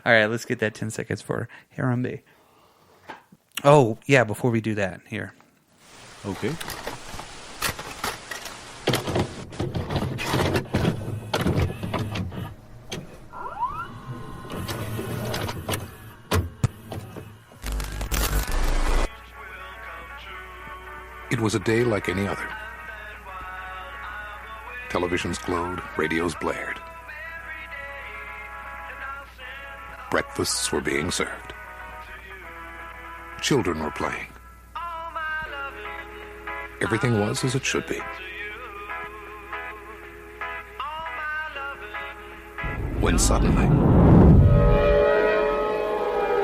All right, let's get that 10 seconds for Harambe. Oh, yeah, before we do that, here. Okay. It was a day like any other. Televisions glowed, radios blared. Breakfasts were being served. Children were playing. Everything was as it should be. When suddenly,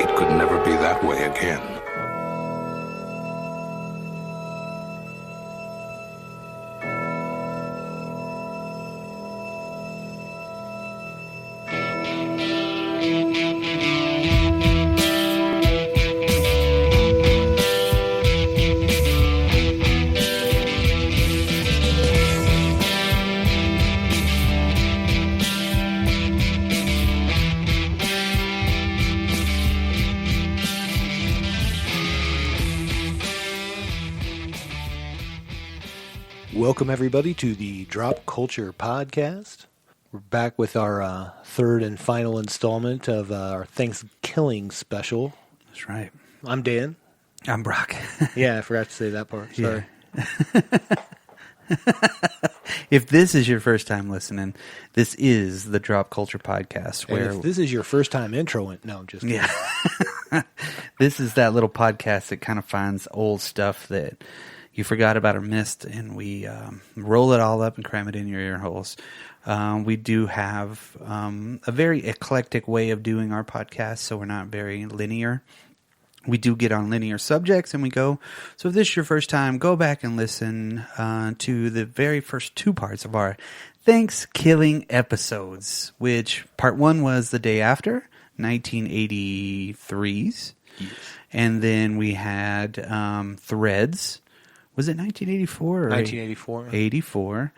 it could never be that way again. Welcome, everybody, to the Drop Culture Podcast. We're back with our third and final installment of our Thankskilling Special. That's right. I'm Dan. I'm Brock. Yeah, I forgot to say that part. Sorry. If this is your first time listening, this is the Drop Culture Podcast. And if this is your first time introing, no, I'm just kidding. Yeah. This is that little podcast that kind of finds old stuff that you forgot about or missed, and we roll it all up and cram it in your ear holes. We do have a very eclectic way of doing our podcast, so we're not very linear. We do get on linear subjects, and we go. So if this is your first time, go back and listen to the very first two parts of our Thankskilling episodes, which part one was the day after, 1983's. Yes. And then we had Threads. Was it 1984? 1984. 84.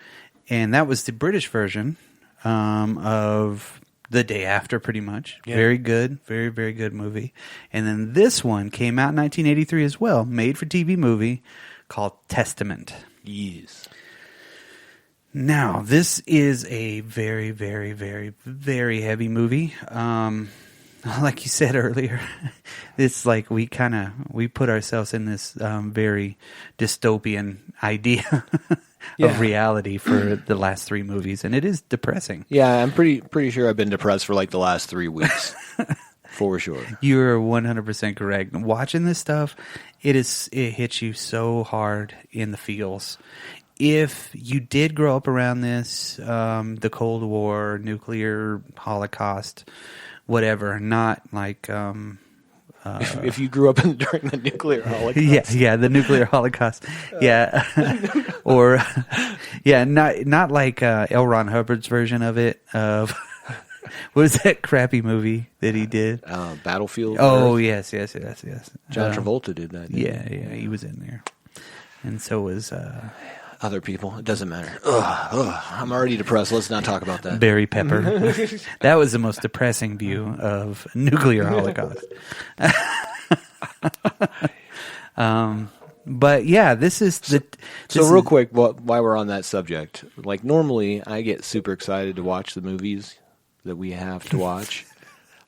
And that was the British version of the day after, pretty much. Yeah. Very good. Very, very good movie. And then this one came out in 1983 as well. Made-for-TV movie called Testament. Yes. Now, this is a very, very, very, very heavy movie. Like you said earlier, it's like we put ourselves in this very dystopian idea of reality for the last three movies, and it is depressing. Yeah, I'm pretty sure I've been depressed for like the last 3 weeks, for sure. You're 100% correct. Watching this stuff, it hits you so hard in the feels. If you did grow up around this, the Cold War, nuclear holocaust, whatever, not like if you grew up during the nuclear holocaust. Yeah, the nuclear holocaust. Yeah. Or not like L. Ron Hubbard's version of it, of what was that crappy movie that he did? Battlefield. Oh, yes. John Travolta did that. Yeah, he was in there. And so was other people. It doesn't matter. I'm already depressed. Let's not talk about that. Barry Pepper. That was the most depressing view of nuclear holocaust. But yeah, this is the... So real quick, while we're on that subject, like normally I get super excited to watch the movies that we have to watch.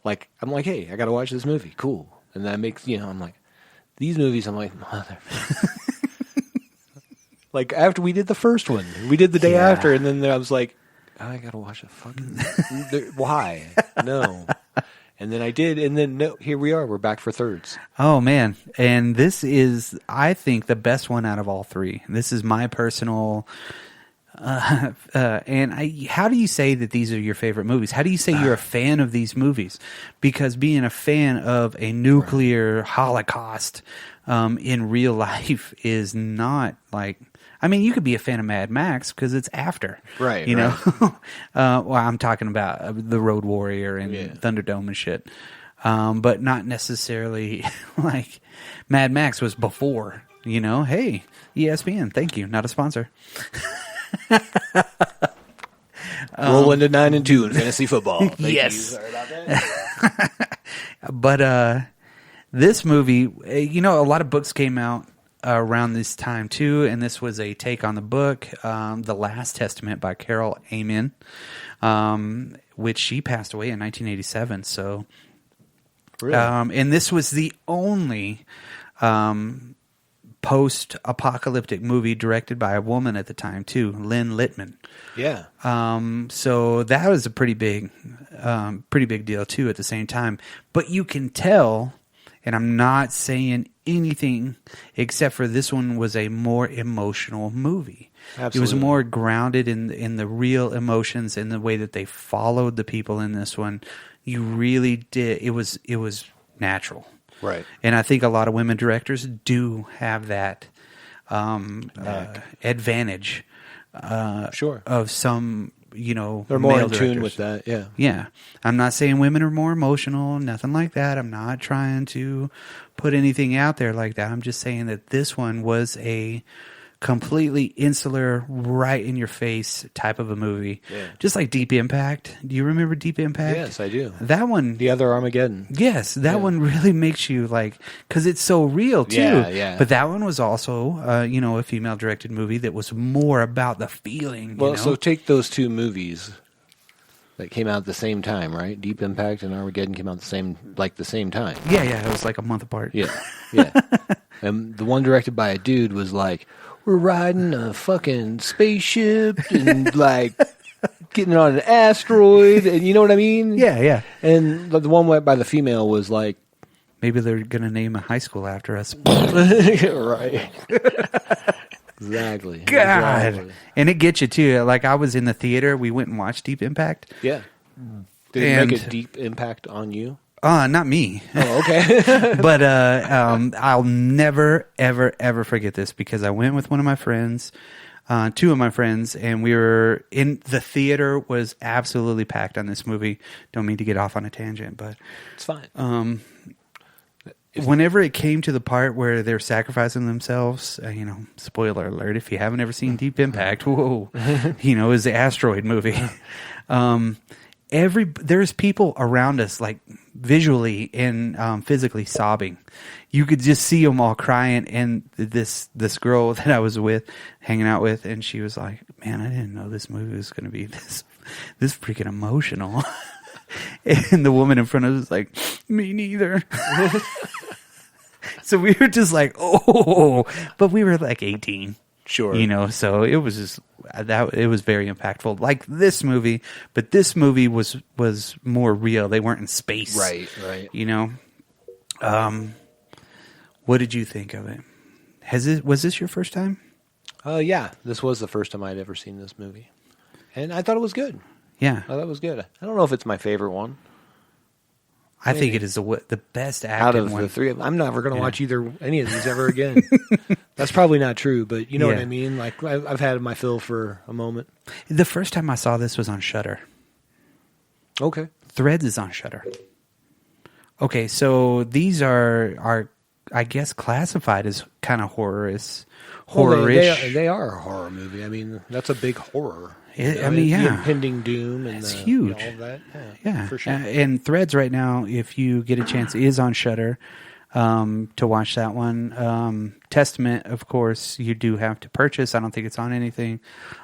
Like, I'm like, hey, I got to watch this movie. Cool. And that makes, I'm like, these movies, I'm like, mother... Like, after we did the first one, we did the day after, and then I was like, I gotta watch a fucking... Why? No. And then I did, and then no, here we are. We're back for thirds. Oh, man. And this is, I think, the best one out of all three. This is my personal... how do you say that these are your favorite movies? How do you say you're a fan of these movies? Because being a fan of a nuclear holocaust in real life is not like... I mean, you could be a fan of Mad Max because it's after. Right, you know? Well, I'm talking about The Road Warrior and Thunderdome and shit. But not necessarily like Mad Max was before, Hey, ESPN, thank you. Not a sponsor. Roll into 9 and 2 in fantasy football. Thank Yes. you. Sorry about that. But this movie, a lot of books came out around this time too, and this was a take on the book, The Last Testament by Carol Amen, which she passed away in 1987. So, Really? and this was the only post-apocalyptic movie directed by a woman at the time too, Lynn Littman. Yeah. So that was a pretty big deal too at the same time. But you can tell, and I'm not saying anything except for this one was a more emotional movie. Absolutely. It was more grounded in the real emotions and the way that they followed the people in this one. You really did. It was natural. Right. And I think a lot of women directors do have that advantage. Sure. Of some, They're more male in tune directors. with that, yeah. Yeah. I'm not saying women are more emotional, nothing like that. I'm not trying to put anything out there like that. I'm just saying that this one was a completely insular, right in your face type of a movie. Yeah. Just like Deep Impact. Do you remember Deep Impact? Yes, I do. That one. The other Armageddon. Yes, that one really makes you because it's so real too. Yeah. But that one was also, a female-directed movie that was more about the feeling. Well, so take those two movies that came out at the same time, right? Deep Impact and Armageddon came out the same time. Yeah, it was like a month apart. Yeah. And the one directed by a dude was like, we're riding a fucking spaceship and like getting on an asteroid, and you know what I mean? Yeah. And the one by the female was like, Maybe they're gonna name a high school after us. right. Exactly. God, Exactly. and it gets you too. Like I was in the theater, we went and watched Deep Impact. Yeah. Did it make a And- deep impact on you? Not me. Oh, okay. But I'll never, ever, ever forget this because I went with one of my friends, two of my friends, and we were in the theater was absolutely packed on this movie. Don't mean to get off on a tangent, but It's fine. whenever it came to the part where they're sacrificing themselves, spoiler alert, if you haven't ever seen Deep Impact, whoa, is the asteroid movie. There's people around us like visually and physically sobbing. You could just see them all crying. And this girl that I was hanging out with, and she was like, "Man, I didn't know this movie was going to be this freaking emotional." And the woman in front of us was like, "Me neither." So we were just like, "Oh," but we were like 18. Sure. So it was just it was very impactful, like this movie, but this movie was more real. They weren't in space, Right. What did you think of it? Was this your first time? Yeah. This was the first time I'd ever seen this movie, and I thought it was good. Yeah, I thought it was good. I don't know if it's my favorite one. I think it is the best acted Out of one. the three, I'm never going to watch any of these ever again. That's probably not true, but you know what Yeah. I mean? Like, I've had my fill for a moment. The first time I saw this was on Shudder. Okay. Threads is on Shudder. Okay, so these are I guess classified as kind of horror-ish. They are a horror movie. I mean, that's a big horror. Yeah. The impending doom and It's the, huge. all of that. Yeah, for sure. And Threads right now, if you get a chance, is on Shudder to watch that one. Testament, of course, you do have to purchase. I don't think it's on anything,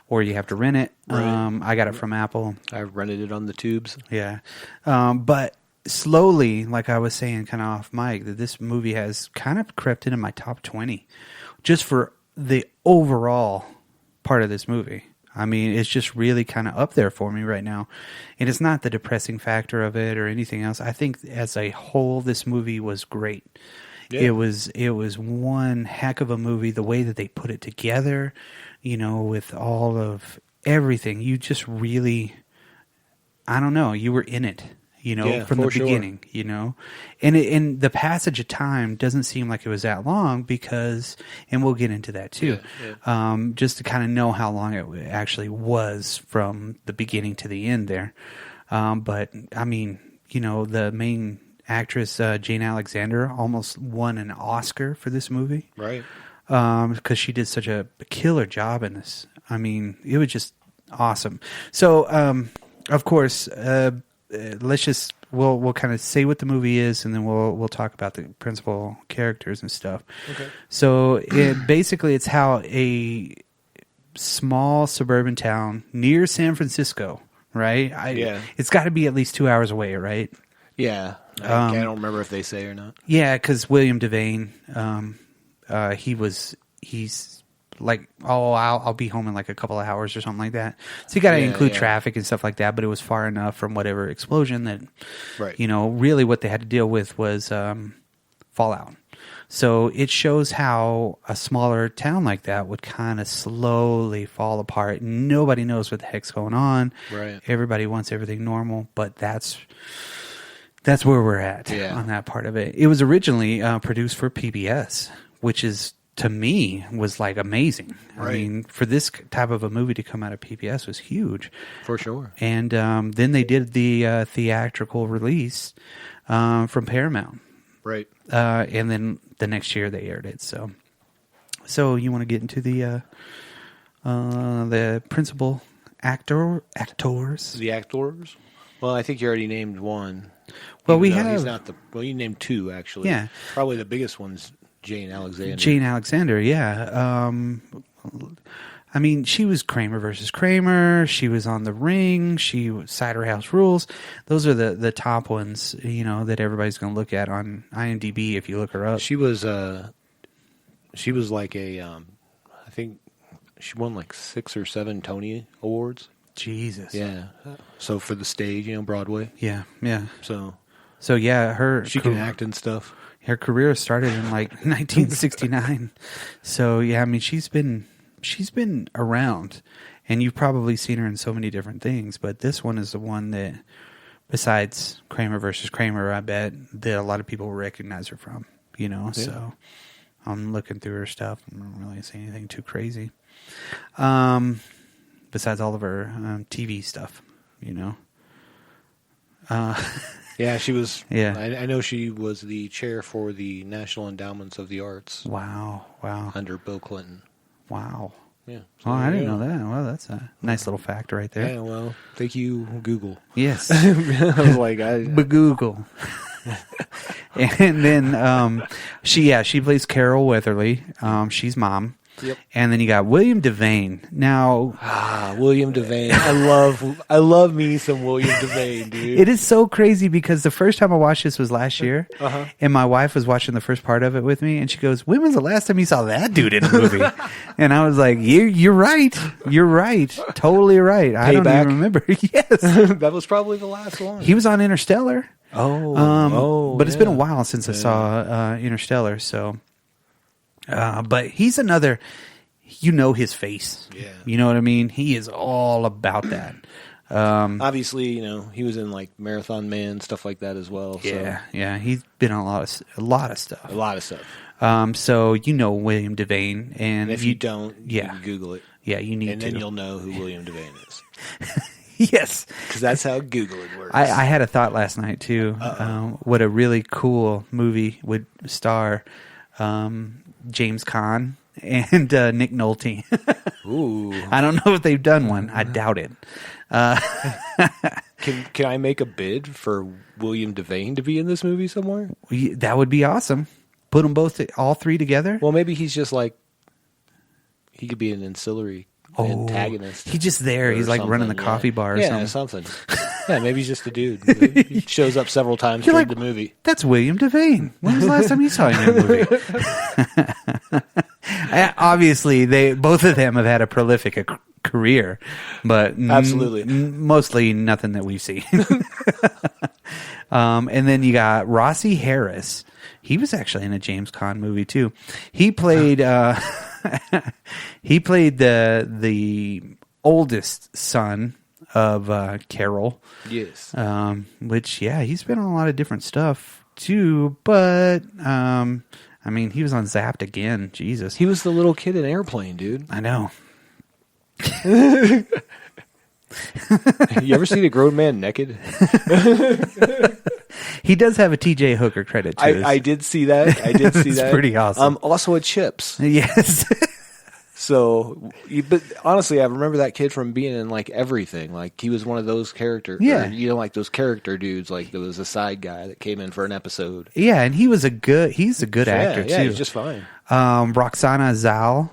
or you have to rent it. Right. I got it from Apple. I rented it on the tubes. Yeah, but slowly, like I was saying, kind of off mic, that this movie has kind of crept into my top 20, just for the overall part of this movie. I mean, it's just really kind of up there for me right now. And it's not the depressing factor of it or anything else. I think as a whole, this movie was great. Yeah. It was one heck of a movie. The way that they put it together, with all of everything, you just really, I don't know, you were in it. From the beginning, and the passage of time doesn't seem like it was that long because, and we'll get into that too, just to kind of know how long it actually was from the beginning to the end there. But I mean, the main actress, Jane Alexander, almost won an Oscar for this movie. Right. Because she did such a killer job in this. I mean, it was just Awesome. So, of course, we'll kind of say what the movie is, and then we'll talk about the principal characters and stuff. Okay. So, it's how a small suburban town near San Francisco, right? Yeah. It's got to be at least 2 hours away, right? Yeah. I don't remember if they say or not. Yeah, because William Devane, he's like, I'll be home in like a couple of hours or something like that. So you got to include traffic and stuff like that, but it was far enough from whatever explosion that, right. Really what they had to deal with was fallout. So it shows how a smaller town like that would kind of slowly fall apart. Nobody knows what the heck's going on. Right. Everybody wants everything normal, but that's where we're at on that part of it. It was originally produced for PBS, which is, to me, was like amazing. Right. I mean, for this type of a movie to come out of PBS was huge. For sure. And then they did the theatrical release from Paramount. Right. And then the next year they aired it. So you want to get into the principal actors? The actors? Well, I think you already named one. Well, he's not you named two, actually. Yeah. Probably the biggest one's Jane Alexander. Jane Alexander, yeah. I mean, she was Kramer versus Kramer. She was on The Ring. She was Cider House Rules. Those are the top ones, that everybody's going to look at on IMDb if you look her up. She was like I think she won like 6 or 7 Tony Awards. Jesus. Yeah. So for the stage, Broadway. Yeah. So yeah, she can act and stuff. Her career started in like 1969. So yeah, I mean she's been around, and you've probably seen her in so many different things, but this one is the one that, besides Kramer versus Kramer, I bet that a lot of people recognize her from. So I'm looking through her stuff. I don't really see anything too crazy. Besides all of her TV stuff, Yeah, she was. Yeah. I know she was the chair for the National Endowments of the Arts. Wow. Under Bill Clinton. Wow. Yeah. So, I didn't know that. Well, that's a nice little fact right there. Yeah, well, thank you, Google. Yes. I was like, Google. And then she plays Carol Weatherly. She's mom. Yep. And then you got William Devane. Now, William Devane. I love me some William Devane, dude. It is so crazy because the first time I watched this was last year, and my wife was watching the first part of it with me, and she goes, "When was the last time you saw that dude in a movie?" And I was like, "You're right. You're right. Totally right. I don't even remember." Yes, that was probably the last one. He was on Interstellar. But it's been a while since I saw Interstellar, so. But he's another, his face. Yeah. You know what I mean? He is all about that. Obviously, he was in like Marathon Man, stuff like that as well. Yeah, so. Yeah. He's been on a lot of stuff. A lot of stuff. So William Devane, and if you don't, you can Google it. Yeah, you need to. And then you'll know who William Devane is. Yes. Because that's how Googling works. I had a thought last night, too. What a really cool movie would star James Caan and Nick Nolte. Ooh. I don't know if they've done one. I doubt it. Can I make a bid for William Devane to be in this movie somewhere? That would be awesome. Put them all three together. Well, maybe he's just like, he could be an ancillary antagonist. He's just there. He's like running the coffee bar or something. Yeah, something. Yeah, maybe he's just a dude. He shows up several times during the movie. That's William Devane. When was the last time you saw him in a movie? Obviously, both of them have had a prolific career, but absolutely, mostly nothing that we've seen. And then you got Rossi Harris. He was actually in a James Caan movie too. He played the oldest son of Carol. Yes. Which he's been on a lot of different stuff too. But I mean, he was on Zapped again. Jesus, he was the little kid in Airplane, dude. I know. You ever seen a grown man naked? He does have a TJ Hooker credit too. I did see that. It's pretty awesome. Also at Chips. Yes. But honestly, I remember that kid from being in like everything. Like he was one of those characters. Yeah. Like those character dudes. Like there was a side guy that came in for an episode. Yeah, and he's a good actor Yeah, too. he's just fine. Roxana Zal,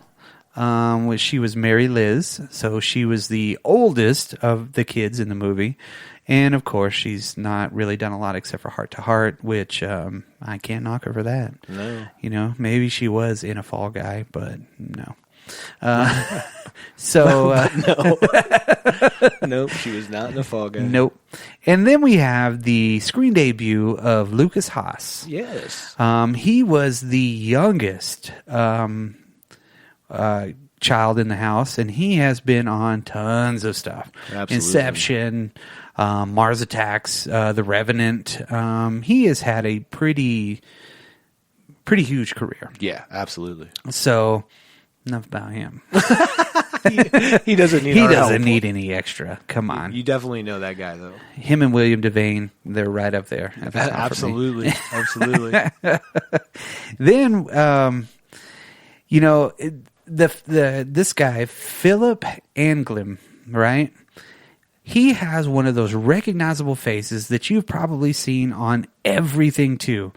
she was Mary Liz, so she was the oldest of the kids in the movie. And, of course, she's not really done a lot except for Heart to Heart, which I can't knock her for that. No. You know, maybe she was in a Fall Guy, but no. No. Nope, she was not in a Fall Guy. Nope. And then we have the screen debut of Lucas Haas. Yes. He was the youngest child in the house, and he has been on tons of stuff. Absolutely. Inception, Mars Attacks, The Revenant. He has had a pretty huge career. Yeah, absolutely. So, enough about him. He doesn't need. He doesn't need any extra. Come on. You definitely know that guy, though. Him and William Devane, they're right up there. At the top Absolutely, for me. absolutely. Then, this guy Philip Anglim, right? He has one of those recognizable faces that you've probably seen on everything too.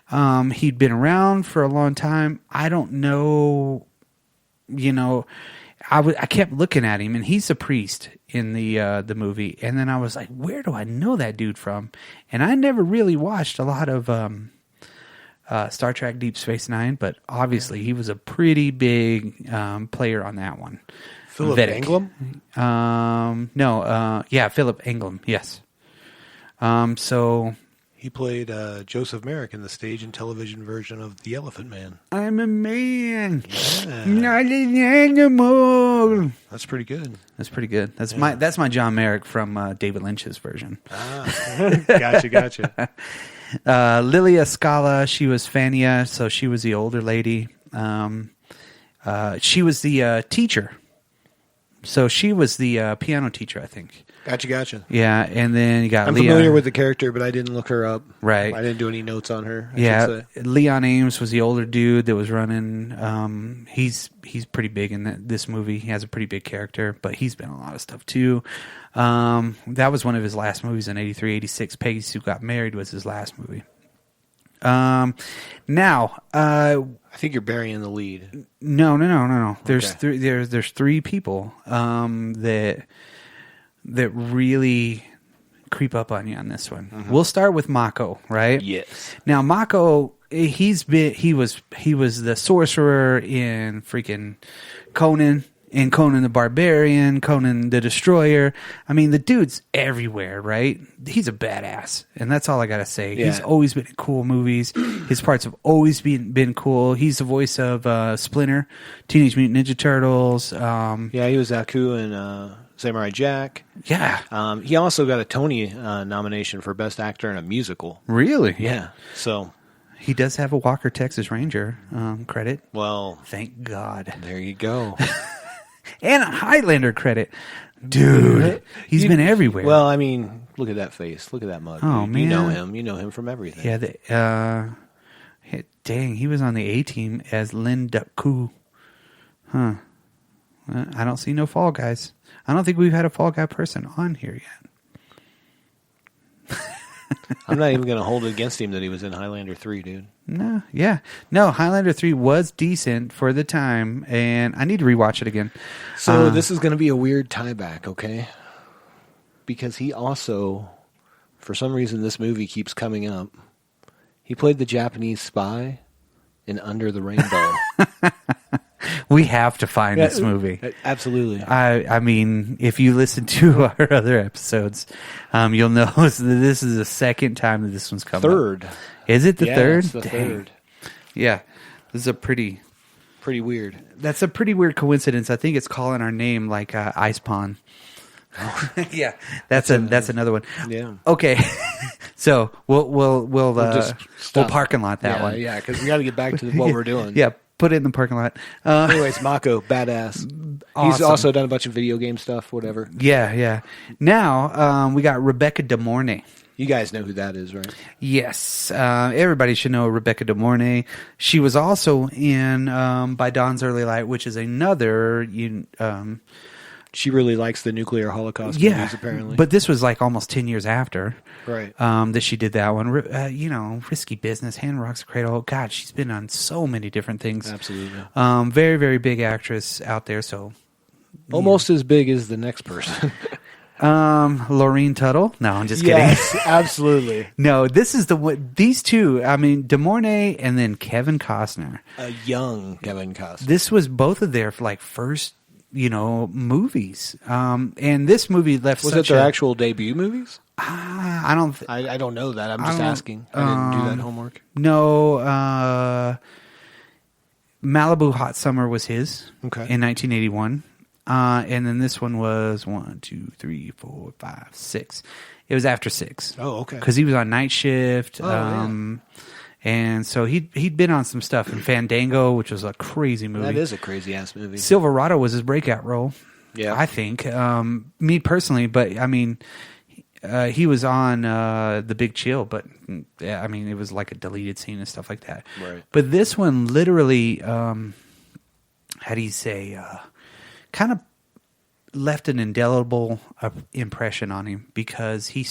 He'd been around for a long time. I don't know, I kept looking at him, and he's a priest in the movie. And then I was like, where do I know that dude from? And I never really watched a lot of Star Trek Deep Space Nine, but obviously he was a pretty big player on that one. Philip Anglim? Philip Anglim, yes. So He played Joseph Merrick in the stage and television version of The Elephant Man. I'm a man, Yeah. not an animal. That's pretty good. That's pretty good. That's my John Merrick from David Lynch's version. Gotcha. Lilia Scala, she was Fania, so she was the older lady. She was the teacher. So she was the piano teacher, I think. Gotcha. Yeah, and then you got I'm Leon. familiar with the character, but I didn't look her up. Right. I didn't do any notes on her. I Yeah, should say. Leon Ames was the older dude that was running. He's pretty big in this movie. He has a pretty big character, but he's been in a lot of stuff too. That was one of his last movies in 83, 86. Peggy Sue Got Married was his last movie. Now, I think you're burying the lead. No. There's Okay. there's three people that really creep up on you on this one. Mm-hmm. We'll start with Mako, right? Yes. Now Mako, he was the sorcerer in freaking Conan. And Conan the Barbarian, Conan the Destroyer. I mean, the dude's everywhere, right? He's a badass. And that's all I got to say. Yeah. He's always been in cool movies. His parts have always been cool. He's the voice of Splinter, Teenage Mutant Ninja Turtles. Yeah, he was Aku in Samurai Jack. Yeah. He also got a Tony nomination for Best Actor in a Musical. Really? Yeah. So, He does have a Walker, Texas Ranger credit. well, Thank God. there you go. And a Highlander credit. Dude, he's been everywhere. Well, I mean, look at that face. Look at that mug. Oh, You know man. him. You know him from everything. yeah, dang, he was on the A-Team as Lin Duck-Koo. Huh. I don't see no Fall Guys. I don't think we've had a Fall Guy person on here yet. I'm not even going to hold it against him that he was in Highlander 3, dude. No, yeah. No, Highlander 3 was decent for the time, and I need to rewatch it again. So this is going to be a weird tie back, okay? Because he also, for some reason, this movie keeps coming up. He played the Japanese spy in Under the Rainbow. We have to find this movie. Absolutely. I mean, if you listen to our other episodes, you'll know that this is the second time that this one's come Third. up. Is it the Yeah, third? it's the Dang. third. Yeah. This is a pretty weird. That's a pretty weird coincidence. I think it's calling our name like Ice Pond. Yeah. That's another one. Yeah. Okay. So we'll just stop. parking lot that one. Yeah, because we got to get back to what we're doing. Yeah. Put it in the parking lot. Anyways, Mako, badass. He's Awesome. also done a bunch of video game stuff, whatever. Yeah. Now we got Rebecca De Mornay. You guys know who that is, right? Yes. Everybody should know Rebecca De Mornay. She was also in By Dawn's Early Light, which is another... She really likes the nuclear holocaust yeah, movies, apparently. but this was like almost 10 years after right. that she did that one. Risky Business, Hand Rocks the Cradle. God, she's been on so many different things. Absolutely. Very, very big actress out there. So Almost as big as the next person. Laureen Tuttle. No, I'm just kidding. Yes, absolutely. No, this is these two. I mean, De Mornay and then Kevin Costner. A young Kevin Costner. This was both of their first, movies. And this movie left. Was it their actual debut movies? I don't. I don't know that. I'm just asking. I didn't do that homework. No. Malibu Hot Summer was his. Okay. In 1981. And then this one was 1, 2, 3, 4, 5, 6. It was after 6. Oh, okay. Because he was on Night Shift. Oh, yeah. And so he'd been on some stuff in Fandango, which was a crazy movie. That is a crazy ass movie. Silverado was his breakout role. Yeah, I think. Me personally, but I mean, he was on The Big Chill, but I mean, it was like a deleted scene and stuff like that. Right. But this one literally, how do you say, kind of left an indelible impression on him because he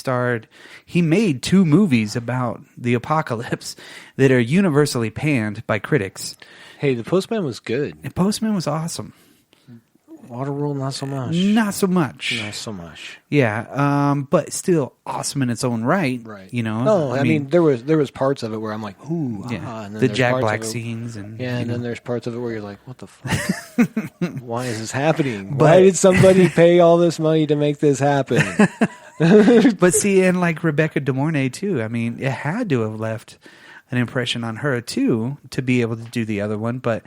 made 2 movies about the apocalypse that are universally panned by critics. Hey, The Postman was good. And Postman was awesome. Waterworld, not so much. Not so much. Not so much. Yeah, but still awesome in its own right. Right. No, I mean there was parts of it where I'm like, ooh, yeah. and then The there's Jack parts Black of it- scenes and and then there's parts of it where you're like, what the fuck? Why is this happening? But- Why did somebody pay all this money to make this happen? But see, and like Rebecca De Mornay too. I mean, it had to have left an impression on her too to be able to do the other one, but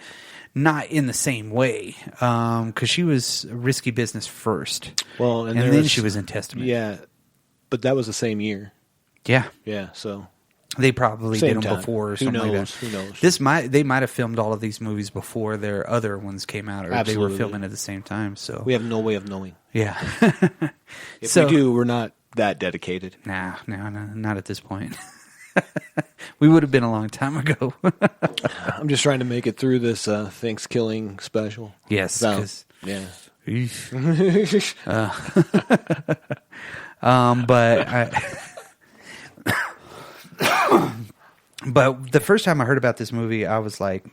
not in the same way because she was Risky Business first. Well, and then she was in Testament. Yeah, but that was the same year. Yeah, Yeah, so they probably Same did them time. before or Who something like knows? that. Who knows? They might have filmed all of these movies before their other ones came out, or Absolutely. they were filming at the same time. So we have no way of knowing. yeah. If So- we do, we're not that dedicated. Nah, no, not at this point. We would have been a long time ago. I'm just trying to make it through this Thankskilling special. Yes, So, 'cause- yeah. But the first time I heard about this movie, I was like,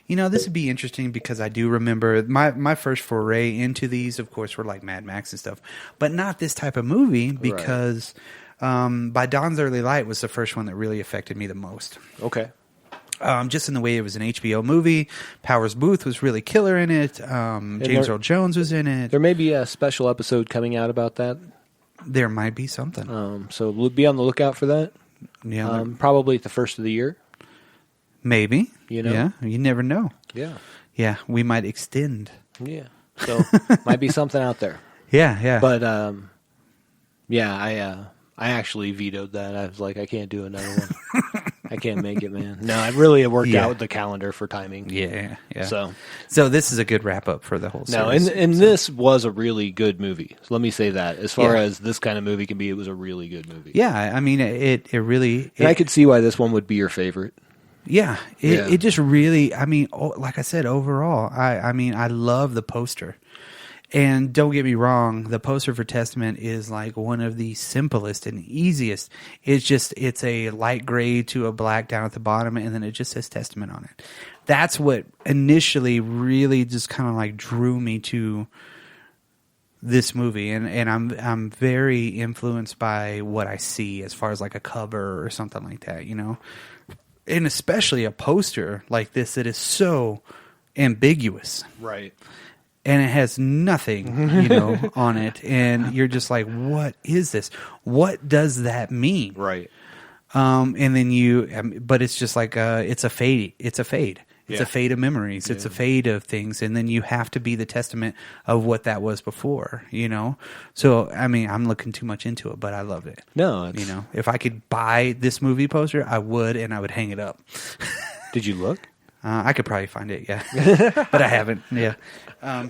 this would be interesting because I do remember my first foray into these, of course, were like Mad Max and stuff, but not this type of movie because By Dawn's Early Light was the first one that really affected me the most. Okay. Just in the way it was an HBO movie. Powers Booth was really killer in it. James Earl Jones was in it. There may be a special episode coming out about that. There might be something. So we'll be on the lookout for that. Yeah, Probably at the first of the year. maybe. You Yeah, you never know. Yeah. Yeah, we might extend. Yeah. So might be something out there. Yeah. But I actually vetoed that. I was like, I can't do another one. I can't make it, man. No, it really worked out with the calendar for timing. yeah. So this is a good wrap up for the whole no, series. and this was a really good movie. So let me say that. As far Yeah. as this kind of movie can be, it was a really good movie. Yeah, I mean, it really. And I could see why this one would be your favorite. Yeah, Yeah. it just really. I mean, like I said, overall, I mean, I love the poster. And don't get me wrong, the poster for Testament is like one of the simplest and easiest. It's a light gray to a black down at the bottom, and then it just says Testament on it. That's what initially really just kind of like drew me to this movie, and I'm very influenced by what I see as far as like a cover or something like that, and especially a poster like this that is so ambiguous. Right. And it has nothing, on it. And you're just like, what is this? What does that mean? Right. And then but it's just like, it's a fade. It's a fade. It's Yeah. a fade of memories. It's a fade of things. And then you have to be the testament of what that was before, So, I mean, I'm looking too much into it, but I love it. No, it's, If I could buy this movie poster, I would, and I would hang it up. Did you look? I could probably find it, yeah. But I haven't, yeah. I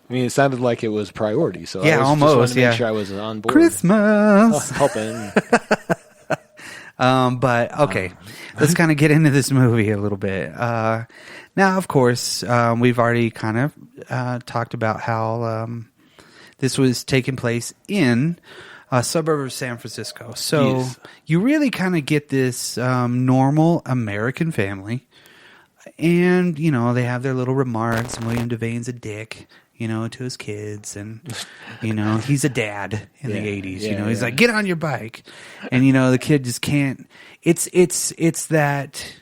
mean, it sounded like it was priority. So Yeah, I just almost, wanted to yeah. make sure I was on board. Christmas! Helping. But okay, let's kind of get into this movie a little bit. Now, of course, we've already kind of talked about how this was taking place in a suburb of San Francisco. So you really kind of get this normal American family. And, they have their little remarks. And William Devane's a dick, to his kids. And, he's a dad in the 80s. He's like, get on your bike. And, the kid just can't. It's that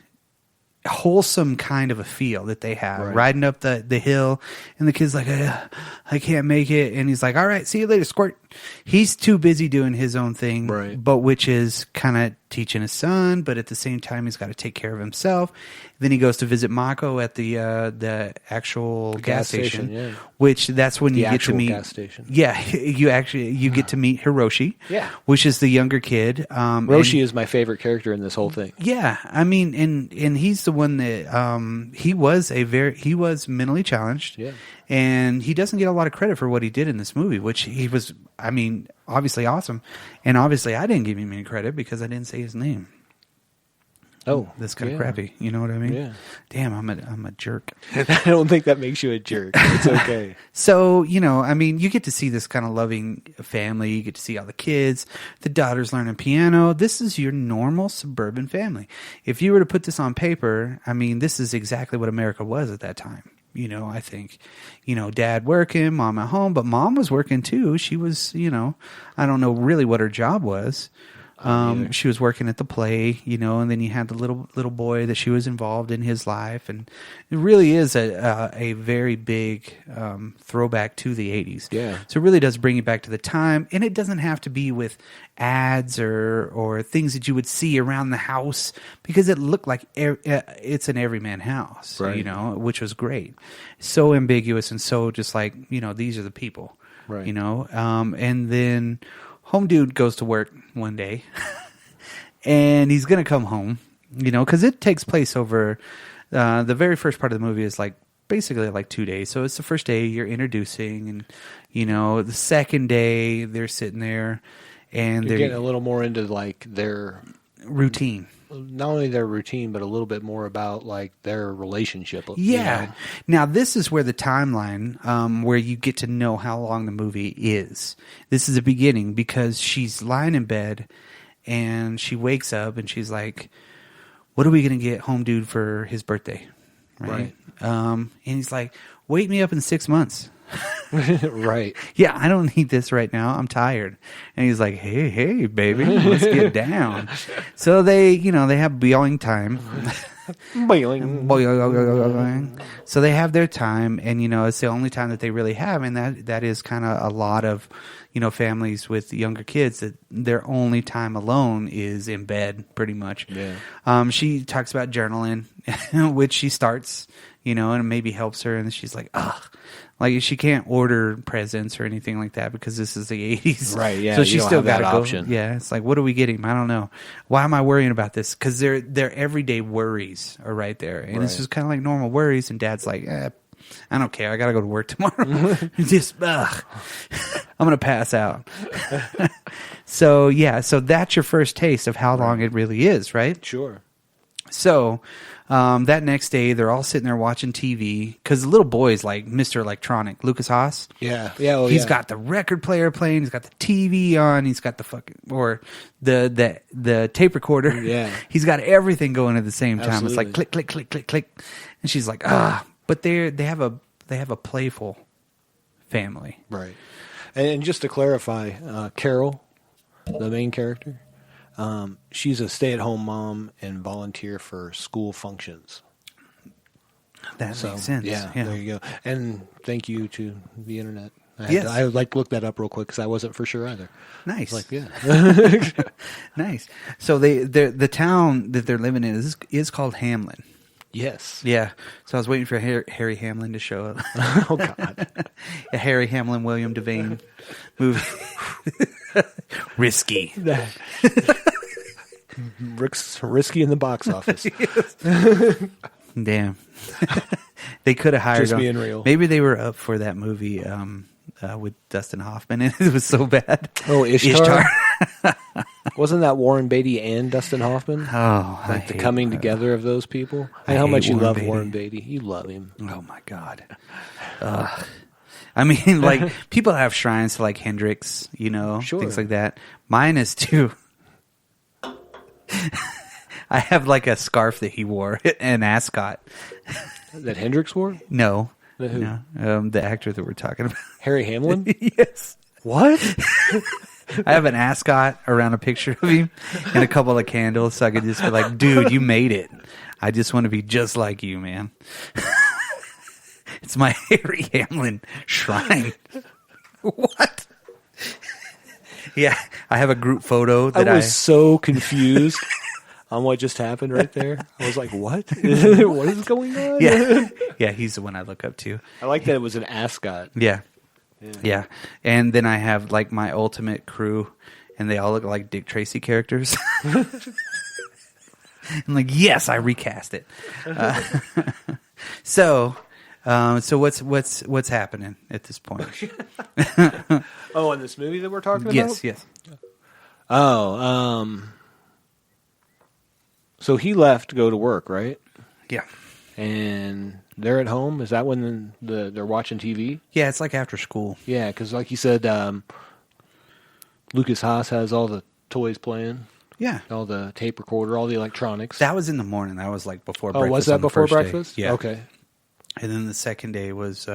wholesome kind of a feel that they have riding up the hill, and the kid's like, I can't make it, and he's like, all right, see you later, squirt. He's too busy doing his own thing, but which is kind of teaching his son, but at the same time he's got to take care of himself. Then he goes to visit Mako at the actual gas station, which that's when you get to meet gas station. You get to meet Hiroshi, which is the younger kid. Hiroshi is my favorite character in this whole thing. I mean, and he's the one that he was mentally challenged, and he doesn't get a lot of credit for what he did in this movie, which he was, I mean, obviously awesome, and obviously I didn't give him any credit because I didn't say his name. Oh, that's kind of crappy. You know what I mean? Yeah. Damn, I'm a jerk. I don't think that makes you a jerk. It's okay. So, I mean, you get to see this kind of loving family. You get to see all the kids. The daughter's learning piano. This is your normal suburban family. If you were to put this on paper, I mean, this is exactly what America was at that time. I think, dad working, mom at home, but mom was working too. She was, I don't know really what her job was. She was working at the play, and then you had the little boy that she was involved in his life, and it really is a very big throwback to the 80s. Yeah. So it really does bring you back to the time, and it doesn't have to be with ads or things that you would see around the house, because it looked like it's an everyman house, which was great. So ambiguous and so just like, these are the people, and then home dude goes to work one day and he's going to come home, because it takes place over the very first part of the movie is like basically like 2 days. So it's the first day you're introducing, and, the second day they're sitting there and you're getting a little more into like their routine. Not only their routine, but a little bit more about like their relationship. Yeah. Now this is where the timeline, where you get to know how long the movie is. This is the beginning, because she's lying in bed and she wakes up and she's like, "What are we going to get home dude for his birthday?" Right. And he's like, "Wake me up in 6 months." Right. Yeah, I don't need this right now. I'm tired. And he's like, hey, baby, let's get down. So they have boiling time. Boiling. So they have their time, and, it's the only time that they really have. And that is kind of a lot of, families with younger kids, that their only time alone is in bed, pretty much. Yeah. She talks about journaling, which she starts, and it maybe helps her. And she's like, ugh. Like, she can't order presents or anything like that because this is the 80s. Right, yeah. So she's still got to go. Option. Yeah, it's like, what are we getting? I don't know. Why am I worrying about this? Because their everyday worries are right there. And This is kind of like normal worries. And Dad's like, I don't care. I got to go to work tomorrow. Just, I'm going to pass out. So that's your first taste of how long it really is, right? Sure. So that next day, they're all sitting there watching TV, because the little boy's like Mr. Electronic, Lucas Haas. Yeah. He's got the record player playing. He's got the TV on. He's got the the tape recorder. Yeah. He's got everything going at the same time. Absolutely. It's like click, click, click, click, click. And she's like, but they have a playful family. Right. And just to clarify, Carol, the main character, she's a stay-at-home mom and volunteer for school functions. That makes sense. Yeah, there you go. And thank you to the internet. I looked that up real quick because I wasn't for sure either. Nice. Nice. So the town that they're living in is called Hamlin. Yes. Yeah. So I was waiting for Harry Hamlin to show up. Oh, God. A Harry Hamlin, William Devane movie. Risky. Risky in the box office. Damn. They could have hired Just him. being real. Maybe they were up for that movie with Dustin Hoffman, and it was so bad. Oh, Ishtar? Wasn't that Warren Beatty and Dustin Hoffman? Oh, Like the coming together of those people. I And how hate much you Warren love Beatty. Warren Beatty. You love him. Oh my God. I mean, like people have shrines to like Hendrix, Sure. things like that. Mine is too. I have like a scarf that he wore, an ascot. That Hendrix wore? No, The who? no, the actor that we're talking about. Harry Hamlin? Yes. What? I have an ascot around a picture of him and a couple of candles, so I could just be like, "Dude, you made it. I just want to be just like you, man." It's my Harry Hamlin shrine. What? Yeah, I have a group photo that I was so confused on what just happened right there. I was like, what? What is going on? Yeah, he's the one I look up to. I like that it was an ascot. Yeah. And then I have like my ultimate crew, and they all look like Dick Tracy characters. I'm like, yes, I recast it. So what's happening at this point? Oh, in this movie that we're talking about? Yes. Oh, so he left to go to work, right? Yeah. And they're at home. Is that when they're watching TV? Yeah, it's like after school. Yeah, because like you said, Lucas Haas has all the toys playing, Yeah. all the tape recorder, all the electronics. That was in the morning. That was like before oh, breakfast. was that on the before first day. breakfast? Yeah. Okay. And then the second day was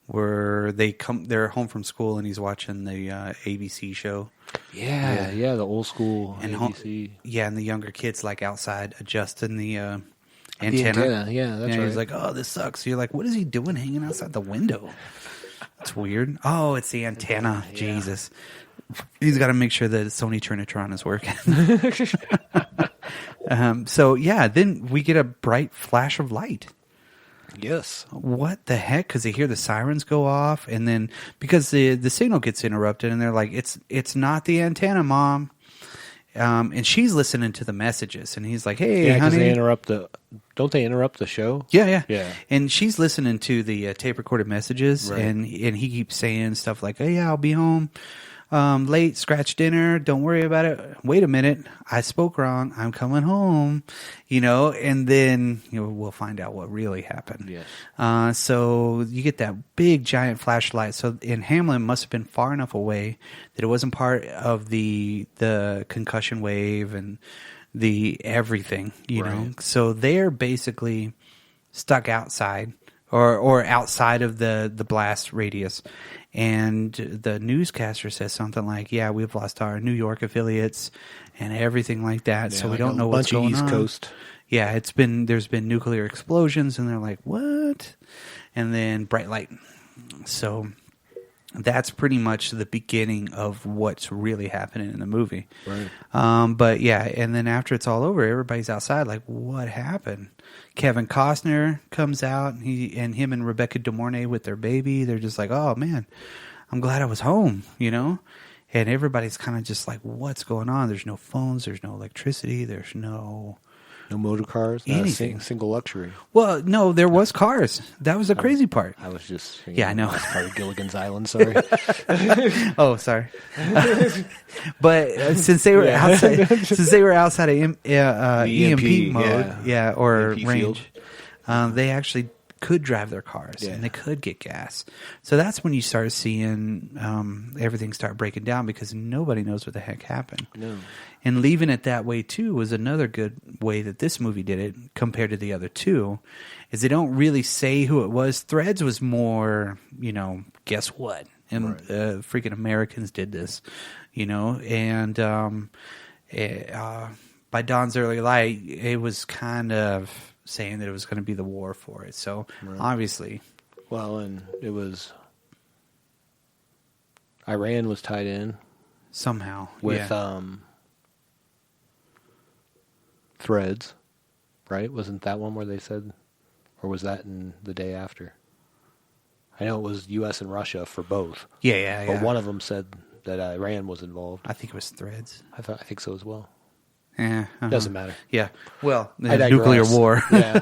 where they're home from school and he's watching the ABC show. Yeah, the old school And ABC. and the younger kids like outside adjusting the The antenna. antenna, yeah, that's right. He's like, "Oh, this sucks." So you're like, "What is he doing hanging outside the window?" It's weird. Oh, it's the antenna. Yeah. Jesus. He's got to make sure that Sony Trinitron is working. So yeah, then we get a bright flash of light. Yes. What the heck? Because they hear the sirens go off, and then because the signal gets interrupted, and they're like, "It's not the antenna, Mom." And she's listening to the messages, and he's like, "Hey, Yeah, because honey." don't they interrupt the show? Yeah. Yeah. And she's listening to the tape recorded messages, Right. and he keeps saying stuff like, "Oh yeah, I'll be home late, scratch dinner. Don't worry about it. Wait a minute, I spoke wrong. I'm coming home." And then we'll find out what really happened. Yes. So you get that big giant flashlight. So in Hamlin must have been far enough away that it wasn't part of the concussion wave and the everything, you know. Right. So they're basically stuck outside or outside of the blast radius. And the newscaster says something like, "Yeah, we've lost our New York affiliates and everything like that, so we like don't a know what's bunch of going East on." Coast. Yeah, there's been nuclear explosions, and they're like, "What?" And then bright light. So that's pretty much the beginning of what's really happening in the movie. Right. But yeah, and then after it's all over, everybody's outside like, "What happened?" Kevin Costner comes out, and him and Rebecca De Mornay with their baby. They're just like, "Oh man, I'm glad I was home," And everybody's kind of just like, "What's going on?" There's no phones, there's no electricity, there's no motor cars, not anything. a single luxury. Well, no, there was cars. That was the crazy part. I was just Yeah, I know. That's part of Gilligan's Island. Sorry. Oh, sorry. But since they were outside of EMP mode, or EMP range, they actually could drive their cars and they could get gas. So that's when you start seeing everything start breaking down because nobody knows what the heck happened. No. And leaving it that way too was another good way that this movie did it compared to the other two, is they don't really say who it was. Threads was more, guess what? And freaking Americans did this, and by Dawn's Early Light, it was kind of saying that it was going to be the war for it. So obviously, well, and it was Iran was tied in somehow with Threads, right? Wasn't that one where they said, or was that in the day after? I know it was U.S. and Russia for both. Yeah. But one of them said that Iran was involved. I think it was Threads. I think so as well. Yeah, Doesn't matter. Yeah, well, I digress. nuclear war. Yeah.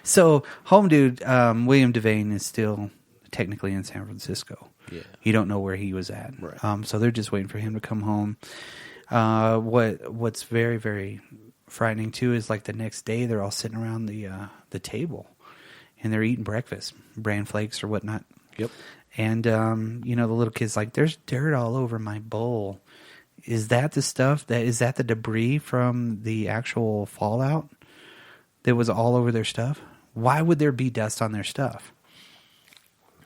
So, home dude, William Devane is still technically in San Francisco. Yeah. You don't know where he was at. Right. So they're just waiting for him to come home. What's very, very frightening too is like the next day they're all sitting around the table and they're eating breakfast, bran flakes or whatnot. Yep. And the little kid's like, "There's dirt all over my bowl." Is that the stuff is that the debris from the actual fallout that was all over their stuff? Why would there be dust on their stuff?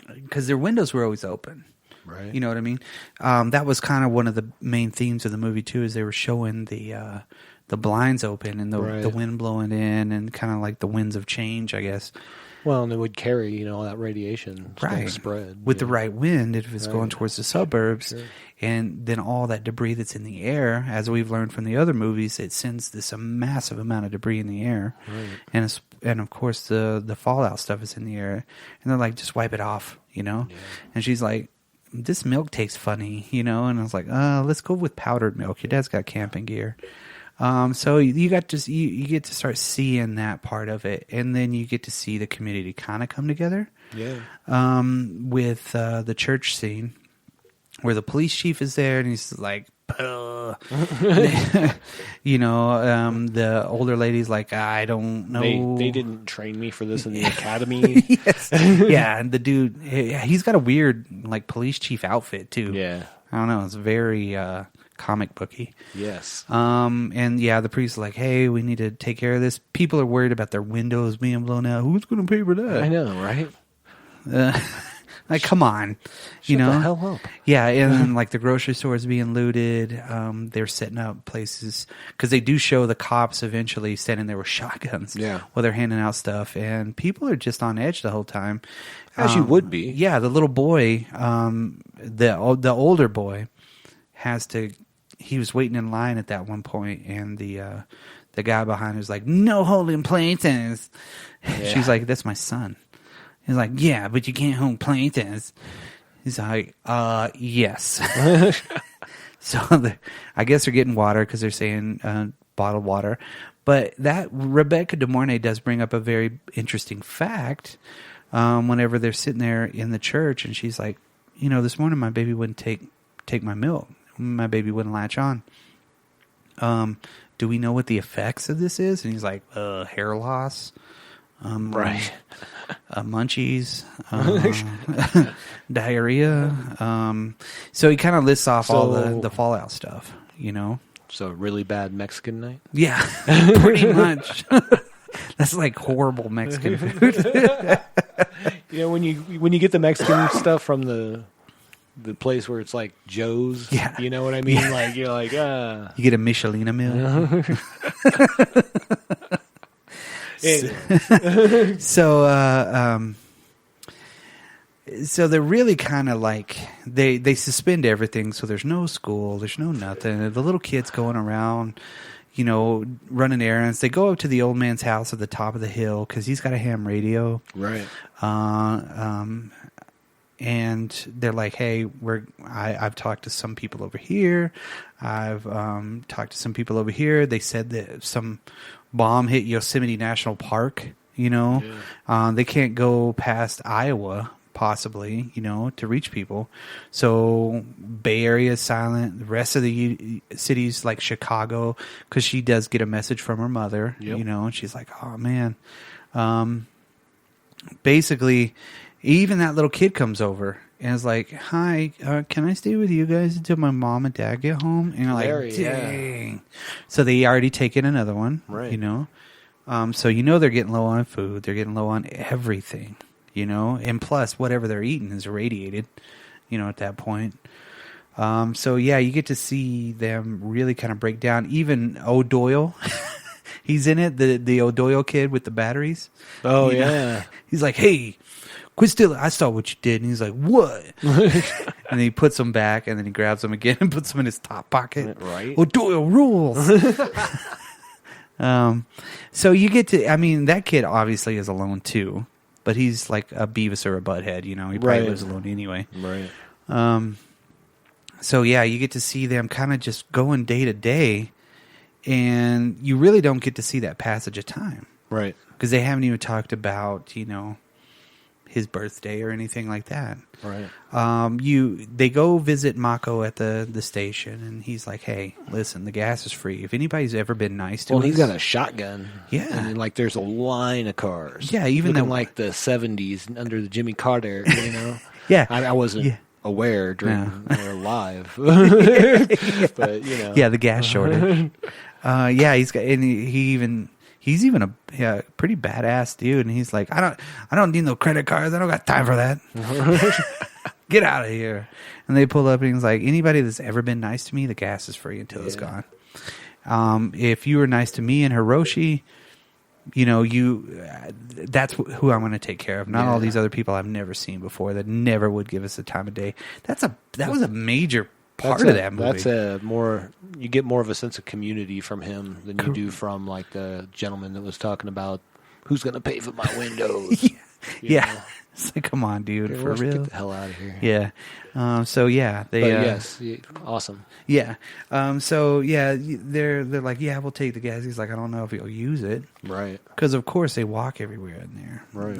Because their windows were always open. Right. You know what I mean? That was kind of one of the main themes of the movie too, is they were showing the blinds open and the wind blowing in and kind of like the winds of change, I guess. Well, and it would carry, all that radiation spread. With the right wind, if it's going towards the suburbs. Sure. And then all that debris that's in the air, as we've learned from the other movies, it sends this a massive amount of debris in the air. Right. And of course, the fallout stuff is in the air. And they're like, just wipe it off, Yeah. And she's like, this milk tastes funny, And I was like, let's go with powdered milk. Your dad's got camping gear. So you get to start seeing that part of it, and then you get to see the community kind of come together. Yeah. With the church scene, where the police chief is there, and he's like, the older lady's like, I don't know. They didn't train me for this in the academy. Yes. Yeah, and the dude, he's got a weird like police chief outfit too. Yeah. I don't know. It's very comic booky. Yes. And yeah, the priest's like, hey, we need to take care of this. People are worried about their windows being blown out. Who's going to pay for that? I know, right? Like, come on. Shut the hell up. Yeah, and then like the grocery store is being looted. They're setting up places because they do show the cops eventually standing there with shotguns while they're handing out stuff. And people are just on edge the whole time. As you would be. Yeah, the little boy, the older boy, he was waiting in line at that one point, and the guy behind her was like, "No holding places." Yeah. She's like, "That's my son." He's like, "Yeah, but you can't hold places." He's like, yes. So I guess they're getting water because they're saying bottled water. But that Rebecca De Mornay does bring up a very interesting fact whenever they're sitting there in the church, and she's like, this morning my baby wouldn't take my milk. My baby wouldn't latch on. Do we know what the effects of this is? And he's like, hair loss. Right. Munchies, diarrhea. So he kind of lists off all the Fallout stuff, So really bad Mexican night? Yeah, pretty much. That's like horrible Mexican food. When you get the Mexican stuff from the place where it's like Joe's, you know what I mean? Yeah. Like you're like, You get a Michelin meal. So they're really kind of like they suspend everything. So there's no school, there's no nothing. The little kids going around, running errands. They go up to the old man's house at the top of the hill because he's got a ham radio, right? And they're like, "Hey, I've talked to some people over here. I've talked to some people over here. They said that some bomb hit Yosemite National Park. They can't go past Iowa, possibly, to reach people. So Bay Area is silent. The rest of the cities, like Chicago, because she does get a message from her mother. Yep. And she's like, "Oh man." Basically, even that little kid comes over and is like, "Hi, can I stay with you guys until my mom and dad get home?" And you're like, "Dang!" Yeah. So they already taken another one, right? So they're getting low on food. They're getting low on everything, and plus whatever they're eating is irradiated, at that point. So yeah, you get to see them really kind of break down. Even O'Doyle, he's in it. The O'Doyle kid with the batteries. Oh yeah. He's like, "Hey, quit stealing. I saw what you did." And he's like, "What?" And then he puts them back, and then he grabs them again and puts them in his top pocket. Right. O'Doyle rules. So you get to, that kid obviously is alone too, but he's like a Beavis or a Butthead, he probably lives alone anyway. Right. So yeah, you get to see them kind of just going day to day, and you really don't get to see that passage of time. Right. Because they haven't even talked about, his birthday or anything like that. Right. They go visit Mako at the station, and he's like, "Hey, listen, the gas is free. If anybody's ever been nice to us, Well, he's got a shotgun. Yeah. And like there's a line of cars. Yeah, even looking though- like the 70s under the Jimmy Carter, you know. Yeah. I wasn't Yeah. aware during or live. But, you know. Yeah, the gas shortage. He's got, and he's even a pretty badass dude, and he's like, I don't need no credit cards. I don't got time for that. Get out of here. And they pull up, and he's like, anybody that's ever been nice to me, the gas is free until it's gone. If you were nice to me and Hiroshi, you know, that's who I'm going to take care of. Not all these other people I've never seen before that never would give us the time of day. That was a major part of that movie. That's you get more of a sense of community from him than you do from like the gentleman that was talking about who's going to pay for my windows. Yeah. know? It's like, come on, dude, Okay, for let's real. Get the hell out of here. Yeah. They. But yes, awesome. Yeah. They're like, yeah, we'll take the gas. He's like, I don't know if you'll use it. Right. Because of course they walk everywhere in there. Right.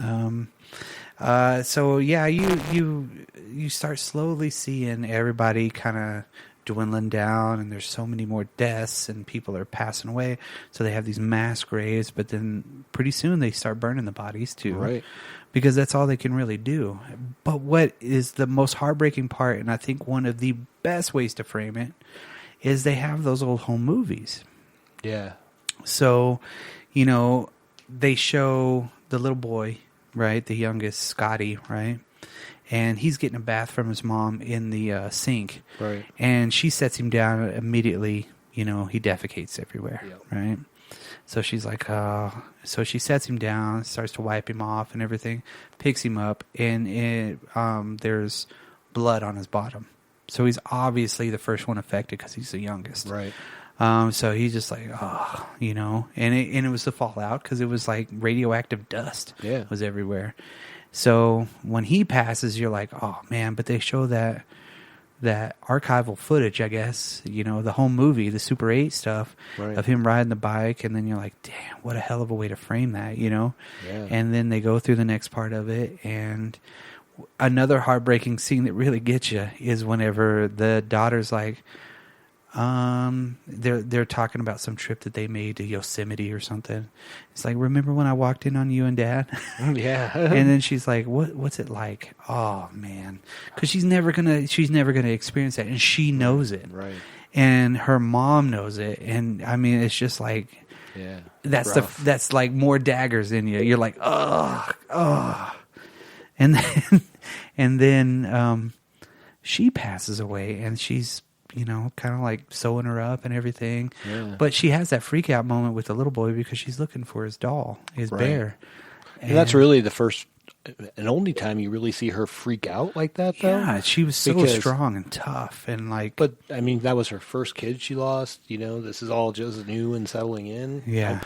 You start slowly seeing everybody kind of dwindling down, and there's so many more deaths, and people are passing away. So they have these mass graves, but then pretty soon they start burning the bodies too. Right. Because that's all they can really do. But what is the most heartbreaking part, and I think one of the best ways to frame it, is they have those old home movies. Yeah. So, you know, they show the little boy, right, the youngest, Scotty, right, and he's getting a bath from his mom in the sink. Right. And she sets him down immediately. You know, he defecates everywhere, right? So she's like, so she sets him down, starts to wipe him off and everything, picks him up, and there's blood on his bottom. So he's obviously the first one affected because he's the youngest. Right. So he's just like, oh, you know, and it was the fallout because it was like radioactive dust was everywhere. So when he passes, you're like, oh man, but they show that archival footage, I guess, you know, the home movie, the Super 8 stuff of him riding the bike, and then you're like, damn, what a hell of a way to frame that, you know? Yeah. And then they go through the next part of it, and another heartbreaking scene that really gets you is whenever the daughter's like, they're talking about some trip that they made to Yosemite or something. It's like, remember when I walked in on you and Dad? Yeah. And then she's like, what's it like? Oh man. Cause she's never gonna experience that. And she knows it. Right. And her mom knows it. And I mean, it's just like, that's like more daggers in you. You're like, oh. And then she passes away, and she's, you know, kind of like sewing her up and everything. Yeah. But she has that freak out moment with the little boy because she's looking for his doll, his bear. And that's really the first and only time you really see her freak out like that, though. Yeah, she was so strong and tough, and like. But I mean, that was her first kid she lost. You know, this is all just new and settling in. Yeah,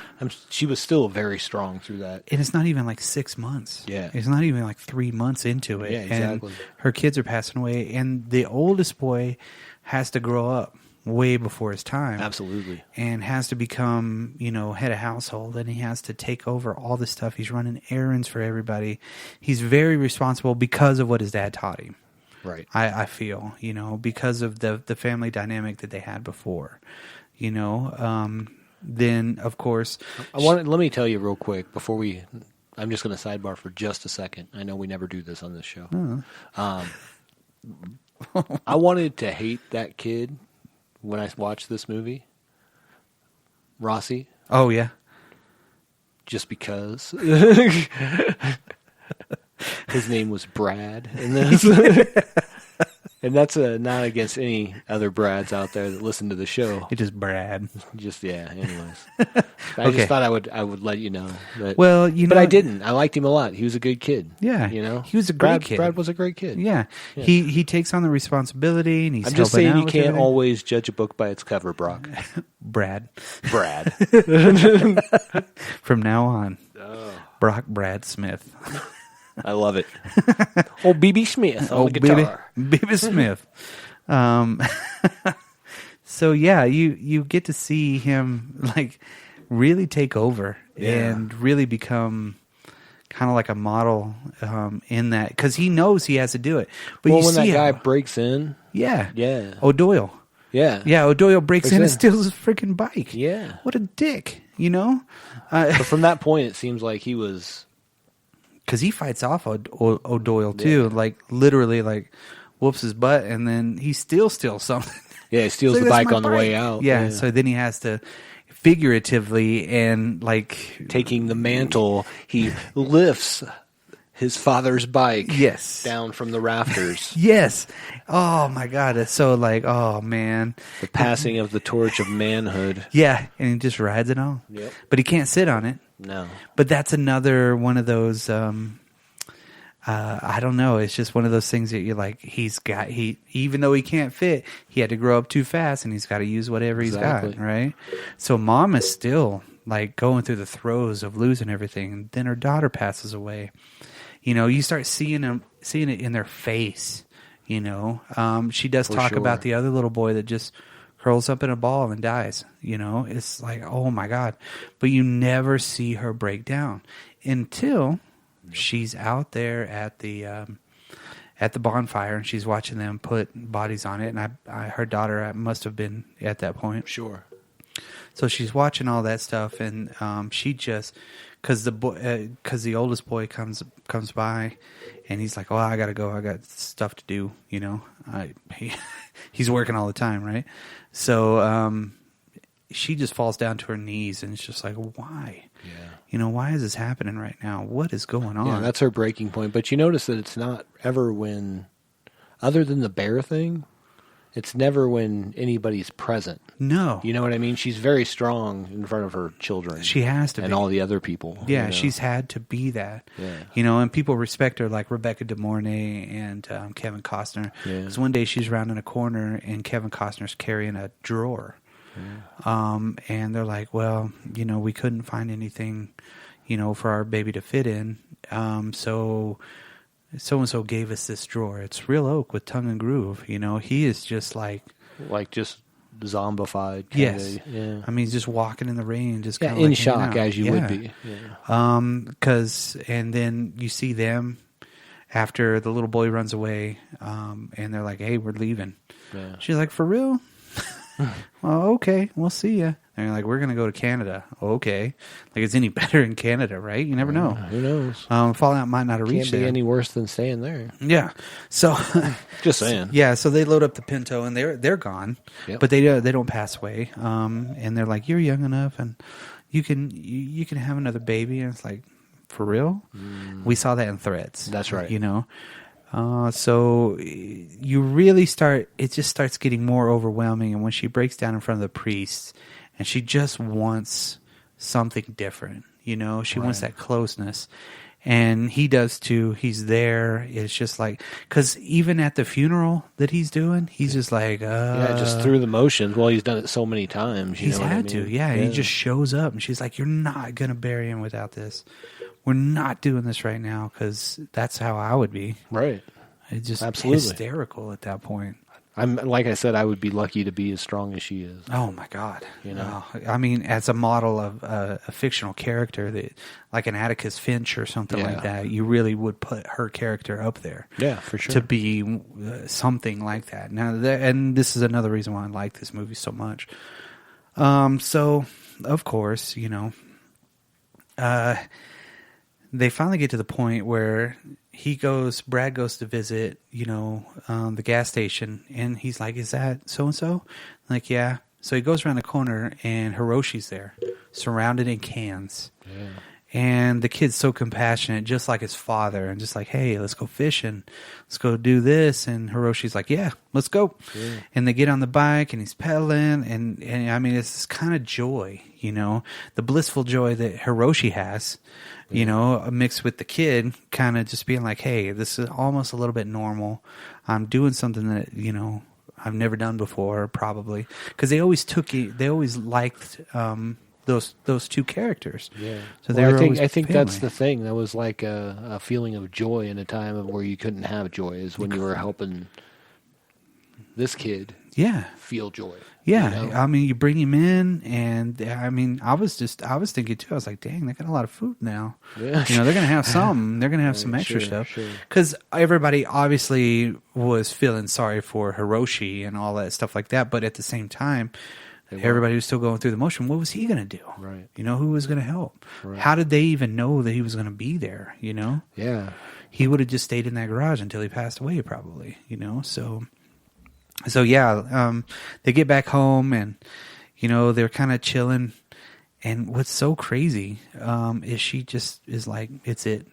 she was still very strong through that. And it's not even like 6 months. Yeah, it's not even like 3 months into it. Yeah, exactly. And her kids are passing away, and the oldest boy has to grow up way before his time. Absolutely. And has to become, you know, head of household, and he has to take over all the stuff. He's running errands for everybody. He's very responsible because of what his dad taught him. Right. I feel, you know, because of the family dynamic that they had before, you know. Then, of course... let me tell you real quick before I'm just going to sidebar for just a second. I know we never do this on this show. I wanted to hate that kid when I watched this movie, Rossi. Oh, yeah. Just because. His name was Brad in this. And that's not against any other Brads out there that listen to the show. It's just Brad. Anyways. I just thought I would let you know. That, well, you know. But I didn't. I liked him a lot. He was a good kid. Yeah. You know? He was a great kid. Brad was a great kid. Yeah. He takes on the responsibility, and he's I'm just saying you can't everything. Always judge a book by its cover, Brock. Brad. From now on. Brock Brad Smith. I love it. Old B.B. Smith on the guitar. B.B. Smith. So yeah, you get to see him like really take over and really become kind of like a model in that, because he knows he has to do it. But well, you when see that guy how, breaks in, yeah, yeah, O'Doyle. yeah, Yeah, O'Doyle breaks in and in. steals his freaking bike. yeah. What a dick, you know? But from that point, it seems like he was. Because he fights off O'Doyle too, like literally, like whoops his butt, and then he still steals something. Yeah, he steals It's the like, bike "That's on my the way bike." out. Yeah, so then he has to figuratively and like taking the mantle, he lifts his father's bike yes, down from the rafters. yes. Oh my God, it's so like, oh man, The passing of the torch of manhood. yeah, and he just rides it on. Yep. But he can't sit on it. No. But that's another one of those. I don't know. It's just one of those things that you're like, even though he can't fit, he had to grow up too fast, and he's got to use whatever Exactly. he's got, right? So mom is still like going through the throes of losing everything, and then her daughter passes away. You know, you start seeing it in their face. You know, she does For talk sure. about the other little boy that just curls up in a ball and dies. You know, it's like, oh my God. But you never see her break down until she's out there at the bonfire, and she's watching them put bodies on it. And her daughter must have been at that point. Sure. So she's watching all that stuff, and she just, because the oldest boy comes by, and he's like, "Oh, I gotta go. I got stuff to do." You know, he's working all the time, right? So she just falls down to her knees, and it's just like, why? Yeah. You know, why is this happening right now? What is going on? Yeah, that's her breaking point. But you notice that it's not ever when, other than the bear thing, it's never when anybody's present. No. You know what I mean? She's very strong in front of her children. She has to and be. all the other people. Yeah, you know? she's had to be that. Yeah. You know, and people respect her, like Rebecca De Mornay and Kevin Costner. Yeah. Because one day she's rounding a corner, and Kevin Costner's carrying a drawer. And they're like, well, you know, we couldn't find anything, you know, for our baby to fit in. So and-so gave us this drawer. It's real oak with tongue and groove. You know, he is just like just zombified. yes. Yeah. I mean, he's just walking in the rain, just Yeah, kind of in like hanging shock out. as you Yeah. would be. Yeah. And then you see them after the little boy runs away, and they're like, hey, we're leaving. Yeah. She's like, for real? Well, okay, we'll see ya. And you're like, we're going to go to Canada. Okay. Like, it's any better in Canada, right? You never know. Who knows? Fallout might not have Can't reached be there. any worse than staying there. Yeah. So, Just saying. yeah, so they load up the Pinto, and they're gone. Yep. But they don't pass away. And they're like, you're young enough, and you can have another baby. And it's like, for real? We saw that in Threads. That's right. You know? So you really it just starts getting more overwhelming. And when she breaks down in front of the priest, and she just wants something different, you know, she wants that closeness. And he does too. He's there. It's just like, because even at the funeral that he's doing, he's just like, Yeah, just through the motions. Well, he's done it so many times. He's know what had I mean? to, yeah. And he just shows up, and she's like, you're not going to bury him without this. We're not doing this right now, because that's how I would be. Right. It's just Absolutely. hysterical at that point. I'm like I said, I would be lucky to be as strong as she is. Oh my God! You know? I mean, as a model of a fictional character, that like an Atticus Finch or something like that, you really would put her character up there. Yeah, for sure. To be something like that. Now, and this is another reason why I like this movie so much. So of course, you know, they finally get to the point where Brad goes to visit, you know, the gas station, and he's like, is that so-and-so? Like, yeah. So he goes around the corner, and Hiroshi's there, surrounded in cans. Yeah. And the kid's so compassionate, just like his father, and just like, hey, let's go fishing. Let's go do this. And Hiroshi's like, yeah, let's go. Yeah. And they get on the bike, and he's pedaling. And I mean, it's this kind of joy, you know, the blissful joy that Hiroshi has, you know, mixed with the kid kind of just being like, hey, this is almost a little bit normal. I'm doing something that, you know, I've never done before, probably. Because they always liked those two characters. Yeah. So I think that's family. the thing. That was like a feeling of joy in a time where you couldn't have joy, is when you were helping this kid Yeah. feel joy. Yeah, you know? I mean, you bring him in, and I mean, I was thinking too. I was like, dang, they got a lot of food now. Yeah. You know, they're gonna have some. They're gonna have some extra Sure, stuff sure. because everybody obviously was feeling sorry for Hiroshi and all that stuff like that. But at the same time, everybody was still going through the motion. What was he gonna do? Right. You know, who was gonna help? Right. How did they even know that he was gonna be there? You know? Yeah. He would have just stayed in that garage until he passed away, probably. You know, So yeah, they get back home and, you know, they're kind of chilling. And what's so crazy is she just is like, it's it.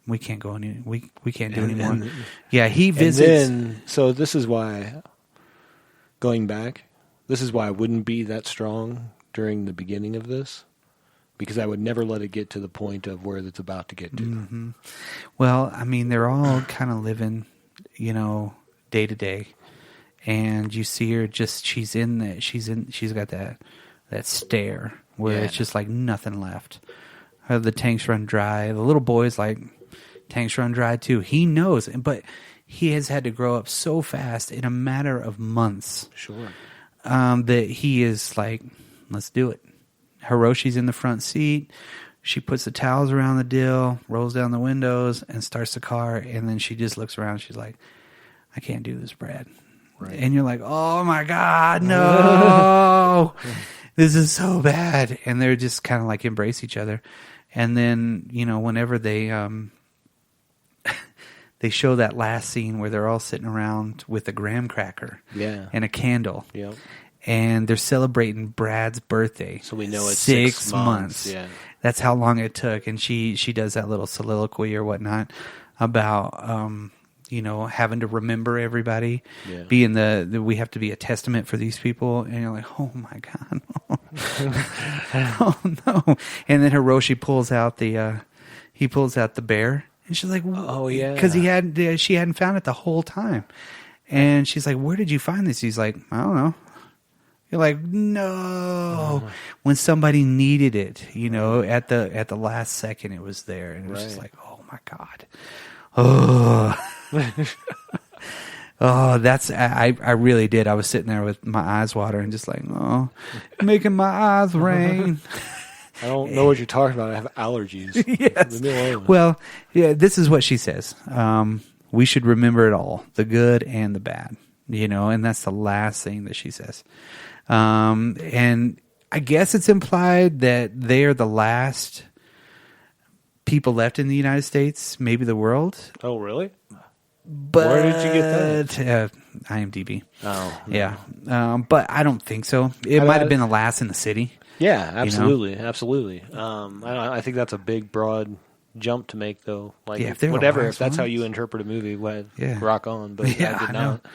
We can't go any. We can't do anymore. Yeah, he visits. And then, so this is why, going back, this is why I wouldn't be that strong during the beginning of this, because I would never let it get to the point of where it's about to get to. Mm-hmm. Well, I mean, they're all kind of living, you know, day to day. And you see her she's got that stare where it's just like nothing left. The tanks run dry. The little boy's like, tanks run dry too. He knows, but he has had to grow up so fast in a matter of months. Sure. That he is like, let's do it. Hiroshi's in the front seat. She puts the towels around the deal, rolls down the windows, and starts the car. And then she just looks around. She's like, I can't do this, Brad. Right. And you're like, oh my God, no, this is so bad. And they're just kind of like embrace each other. And then, you know, whenever they show that last scene where they're all sitting around with a graham cracker and a candle. Yep. And they're celebrating Brad's birthday. So we know it's 6 months. Yeah. That's how long it took. And she does that little soliloquy or whatnot about, you know, having to remember everybody, being we have to be a testament for these people. And you're like, oh my God. Oh no. And then Hiroshi pulls out the bear. And she's like, oh yeah. Because she hadn't found it the whole time. And she's like, where did you find this? He's like, I don't know. You're like, no. When somebody needed it, you know, at the last second it was there. And it was just like, oh my God. Oh. Oh, I really did. I was sitting there with my eyes watering, just like, oh, making my eyes rain. I don't know what you're talking about. I have allergies. Yes. Well, yeah, this is what she says. We should remember it all, the good and the bad, you know, and that's the last thing that she says. And I guess it's implied that they are the last people left in the United States, maybe the world. Oh, really? But where did you get that? IMDb. Oh, no. Yeah. But I don't think so. It might have been the last in the city. Yeah, absolutely, you know? Absolutely. I think that's a big, broad jump to make, though. Like, yeah, if that's how you interpret a movie, rock on. But I did not.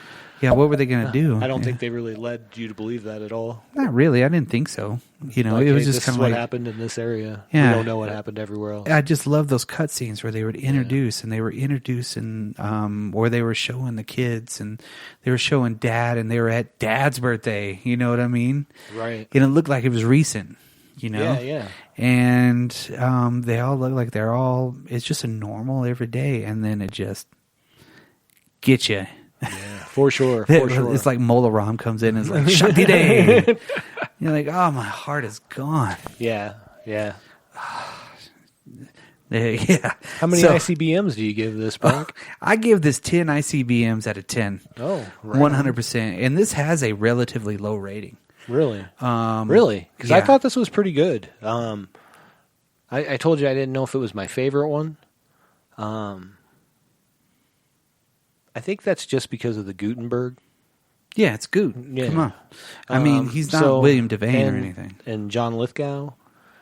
Yeah, what were they going to do? I don't think they really led you to believe that at all. Not really. I didn't think so. You know, like, it was just kind of like what happened in this area. Yeah, we don't know what happened everywhere else. I just love those cutscenes where they would introduce, and they were introducing, or they were showing the kids, and they were showing Dad, and they were at Dad's birthday. You know what I mean? Right. And it looked like it was recent. You know? Yeah. And they all look like it's just a normal everyday, and then it just gets you. Yeah, for sure. It's like Mola Ram comes in and is like, Shakti Day. You're like, oh, my heart is gone. Yeah. Yeah. How many ICBMs do you give this, Frank? I give this 10 ICBMs out of 10. Oh, right. 100%. And this has a relatively low rating. Really? Really? Because I thought this was pretty good. I told you I didn't know if it was my favorite one. I think that's just because of the Gutenberg. Yeah, it's Goot. Yeah. Come on. I mean, he's not William Devane or anything. And John Lithgow.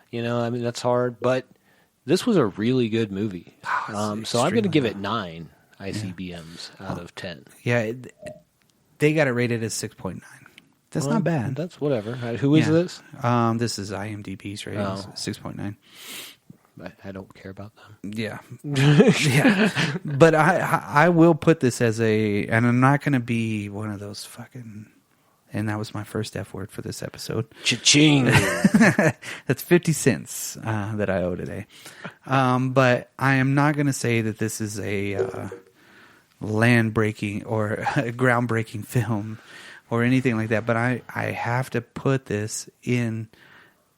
You know, I mean, that's hard. But this was a really good movie. So I'm going to give it 9 ICBMs out of 10. Yeah, they got it rated as 6.9. That's not bad. That's whatever. Who is this? This is IMDb's rating, 6.9. I don't care about them. Yeah. Yeah. But I will put this as and I'm not going to be one of those fucking, and that was my first F word for this episode. Cha-ching. That's 50 cents that I owe today. But I am not going to say that this is a land-breaking or a groundbreaking film or anything like that. But I have to put this in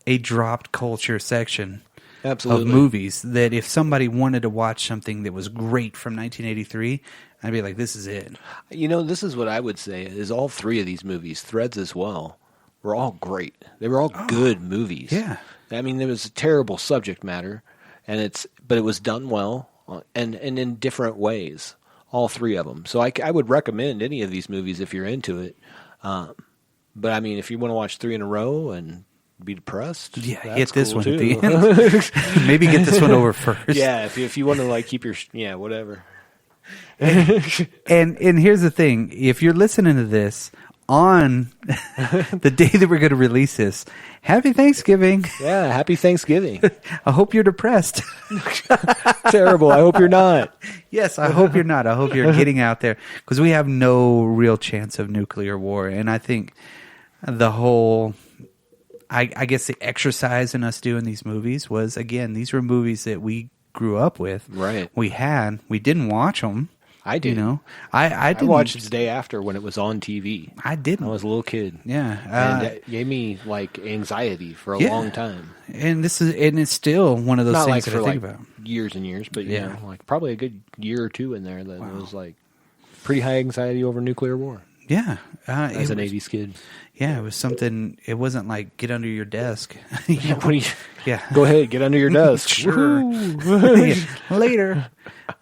a dropped culture section Absolutely. of movies, that if somebody wanted to watch something that was great from 1983, I'd be like, this is it. You know, this is what I would say is all three of these movies, Threads as well, were all great. They were all good movies. Yeah. I mean, there was a terrible subject matter, but it was done well and in different ways, all three of them. So I would recommend any of these movies if you're into it. But I mean, if you want to watch three in a row and be depressed, Yeah, that's hit this cool one too. at the end. Maybe get this one over first. Yeah, if you want to like keep your whatever. And here's the thing: if you're listening to this on the day that we're going to release this, Happy Thanksgiving. Yeah, happy Thanksgiving. I hope you're depressed. Terrible. I hope you're not. Yes, I hope you're not. I hope you're getting out there, because we have no real chance of nuclear war. And I think the whole, I guess the exercise in us doing these movies was, again, these were movies that we grew up with. Right. We didn't watch them. I did. You know, I didn't. watched it the day after when it was on TV. I didn't. I was a little kid. Yeah. And it gave me like anxiety for a long time. And it's still one of those Not things like that for I think like about. years and years, but Yeah. you know, like probably a good year or two in there that it was like pretty high anxiety over nuclear war Yeah. as an 80s kid. Yeah, it was something. It wasn't like get under your desk. Yeah, what do you, Yeah. go ahead, get under your desk. Sure. Woohoo. Yeah, later.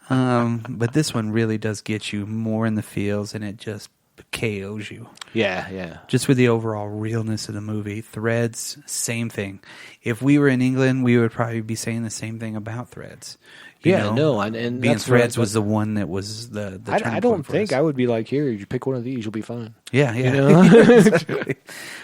But this one really does get you more in the feels, and it just KOs you. Yeah. Just with the overall realness of the movie. Threads, same thing. If we were in England, we would probably be saying the same thing about Threads. You Yeah, know? no, and being that's what Threads was the one that was the I turning don't point for think us. I would be like, here, you pick one of these, you'll be fine. Yeah. You know? Exactly.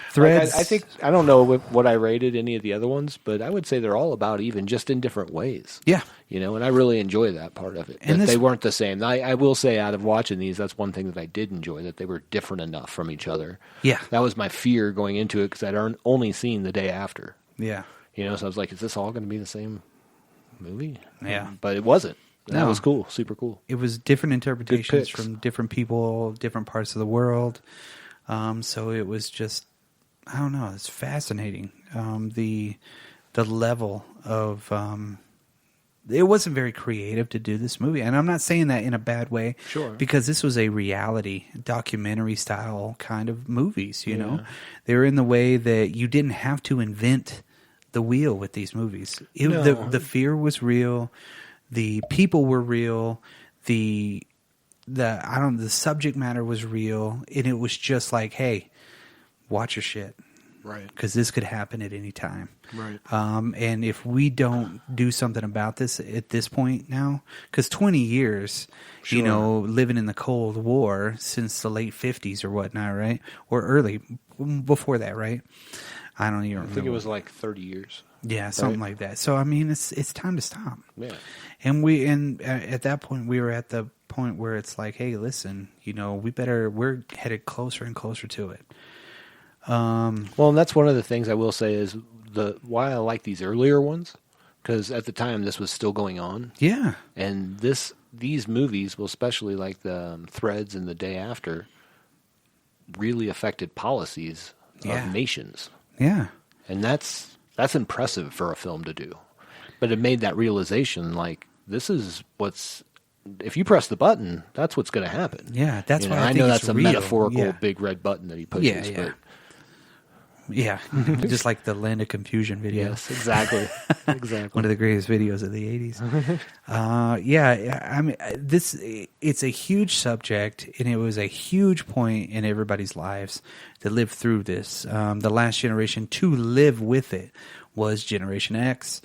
Threads. Like, I think I don't know what I rated any of the other ones, but I would say they're all about even, just in different ways. Yeah. You know, and I really enjoy that part of it. And That this- they weren't the same. I will say, out of watching these, that's one thing that I did enjoy, that they were different enough from each other. Yeah. That was my fear going into it, because I'd only seen the day after. Yeah. You know, so I was like, is this all going to be the same movie? Yeah. But it wasn't. That No. was cool. Super cool. It was different interpretations picks. from different people, different parts of the world. So it was just, I don't know, it's fascinating. The level of, it wasn't very creative to do this movie. And I'm not saying that in a bad way. Sure. Because this was a reality, documentary style kind of movies, you know. Yeah. They were in the way that you didn't have to invent the wheel with these movies. No. The fear was real. The people were real. The subject matter was real, and it was just like, hey, watch your shit, Right. because this could happen at any time. Right. And if we don't do something about this at this point now, because 20 years, you Sure. know, living in the Cold War since the late 50s or whatnot, right? Or early, before that, right? I don't even remember. I think it was like 30 years. Yeah, something like that. So I mean, it's time to stop. Yeah. And at that point, we were at the point where it's like, hey, listen, you know, we're headed closer and closer to it. Well, and that's one of the things I will say is why I like these earlier ones, because at the time this was still going on, Yeah. and these movies, well, especially like the Threads and the Day After, really affected policies Yeah. of nations, Yeah. and that's impressive for a film to do. But it made that realization, like, this is what's, if you press the button, that's what's going to happen. Yeah, that's You why know, I I think know it's that's a real. metaphorical Yeah. big red button that he pushes. Yeah. But Yeah. Just like the Land of Confusion video. yes, exactly, exactly. One of the greatest videos of the 80s. Yeah, I mean, it's a huge subject, and it was a huge point in everybody's lives to live through this. The last generation to live with it was Generation X.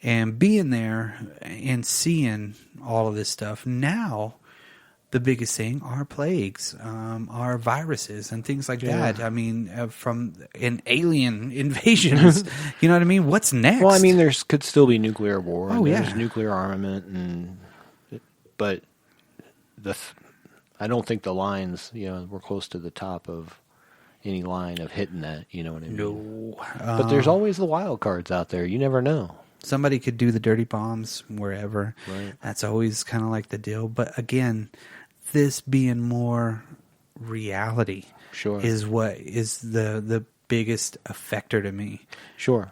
And being there and seeing all of this stuff, now the biggest thing are plagues, are viruses and things like that. I mean, from alien invasions, you know what I mean? What's next? Well, I mean, could still be nuclear war. Oh, and yeah. There's nuclear armament, but I don't think the lines, you know, we're close to the top of any line of hitting that. You know what I mean? No. But there's always the wild cards out there. You never know. Somebody could do the dirty bombs wherever. Right. That's always kind of like the deal. But again, this being more reality. Sure. Is what is the biggest effector to me. Sure.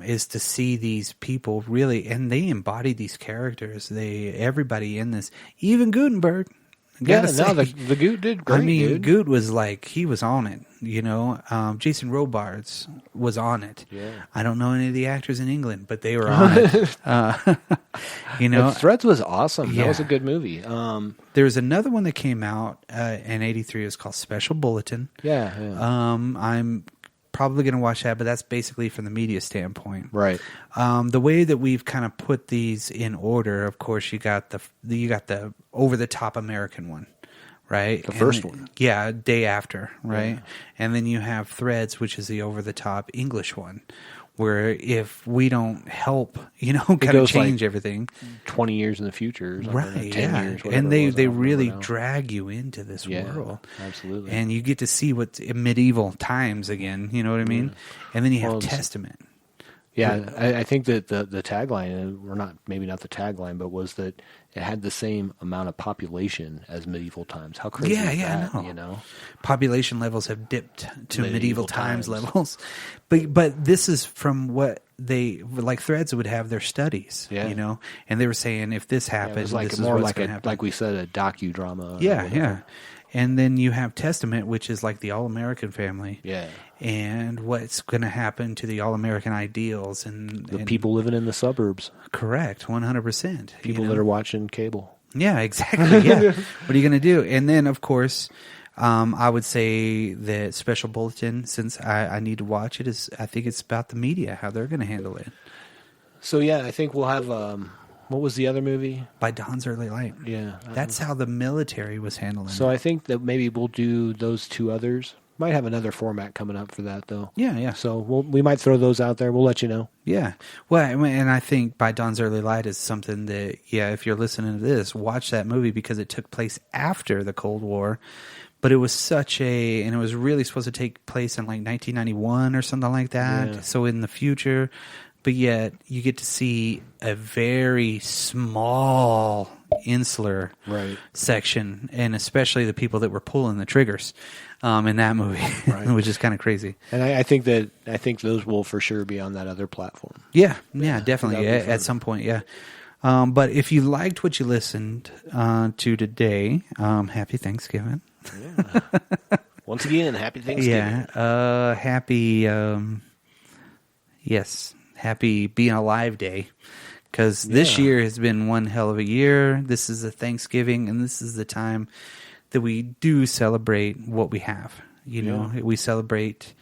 Is to see these people really, and they embody these characters. Everybody in this, even Gutenberg. Yeah, no, the Goot did great. I mean, dude. Goot was like, he was on it, you know. Jason Robards was on it. Yeah. I don't know any of the actors in England, but they were on it. You know, But Threads was awesome. Yeah. That was a good movie. there's another one that came out in '83. It was called Special Bulletin. Yeah. I'm probably going to watch that, but that's basically from the media standpoint. Right. The way that we've kind of put these in order, of course, you got the over the top American one, right? The first one. Yeah, day after, right? Yeah. And then you have Threads, which is the over the top English one, where if we don't help, you know, kind of goes change like everything. 20 years in the future. Or something, Right, 10 yeah. years, And whatever it they was, I don't really remember now. drag you into this Yeah, world. absolutely. And you get to see what's in medieval times again, you know what I mean? And then you have Well, it's- Testament. Yeah, I think that the tagline, or maybe not the tagline, but was that it had the same amount of population as medieval times. How crazy is that, I know. you know? Population levels have dipped to medieval Medieval times times. levels. But this is from what they, like Threads would have their studies, Yeah. you know? And they were saying, if this Yeah, happened, it was like this is more what's like going to happen. like we said, a docudrama. or Yeah, whatever. yeah. And then you have Testament, which is like the All-American family. Yeah. And what's going to happen to the All-American ideals. And The people living in the suburbs. Correct, 100%. People that are watching cable. Yeah, exactly. Yeah. What are you going to do? And then, of course, I would say that Special Bulletin, since I need to watch it, I think it's about the media, how they're going to handle it. So, yeah, I think we'll have, what was the other movie? By Dawn's Early Light. Yeah. That's how the military was handling So it. I think that maybe we'll do those two others. Might have another format coming up for that, though. Yeah, yeah. So we might throw those out there. We'll let you know. Yeah. Well, and I think By Dawn's Early Light is something that, yeah, if you're listening to this, watch that movie because it took place after the Cold War. But it was and it was really supposed to take place in like 1991 or something like that. Yeah. So in the future, but yet you get to see a very small insular Right. section, and especially the people that were pulling the triggers in that movie, Right. which is kind of crazy. And I think those will for sure be on that other platform. Yeah, definitely. that'll be fun. At some point, yeah. But if you liked what you listened to today, happy Thanksgiving. Yeah. Once again, happy Thanksgiving. Yeah. Happy Being Alive Day. Because this Yeah. year has been one hell of a year. This is a Thanksgiving, and this is the time that we do celebrate what we have. You know, we celebrate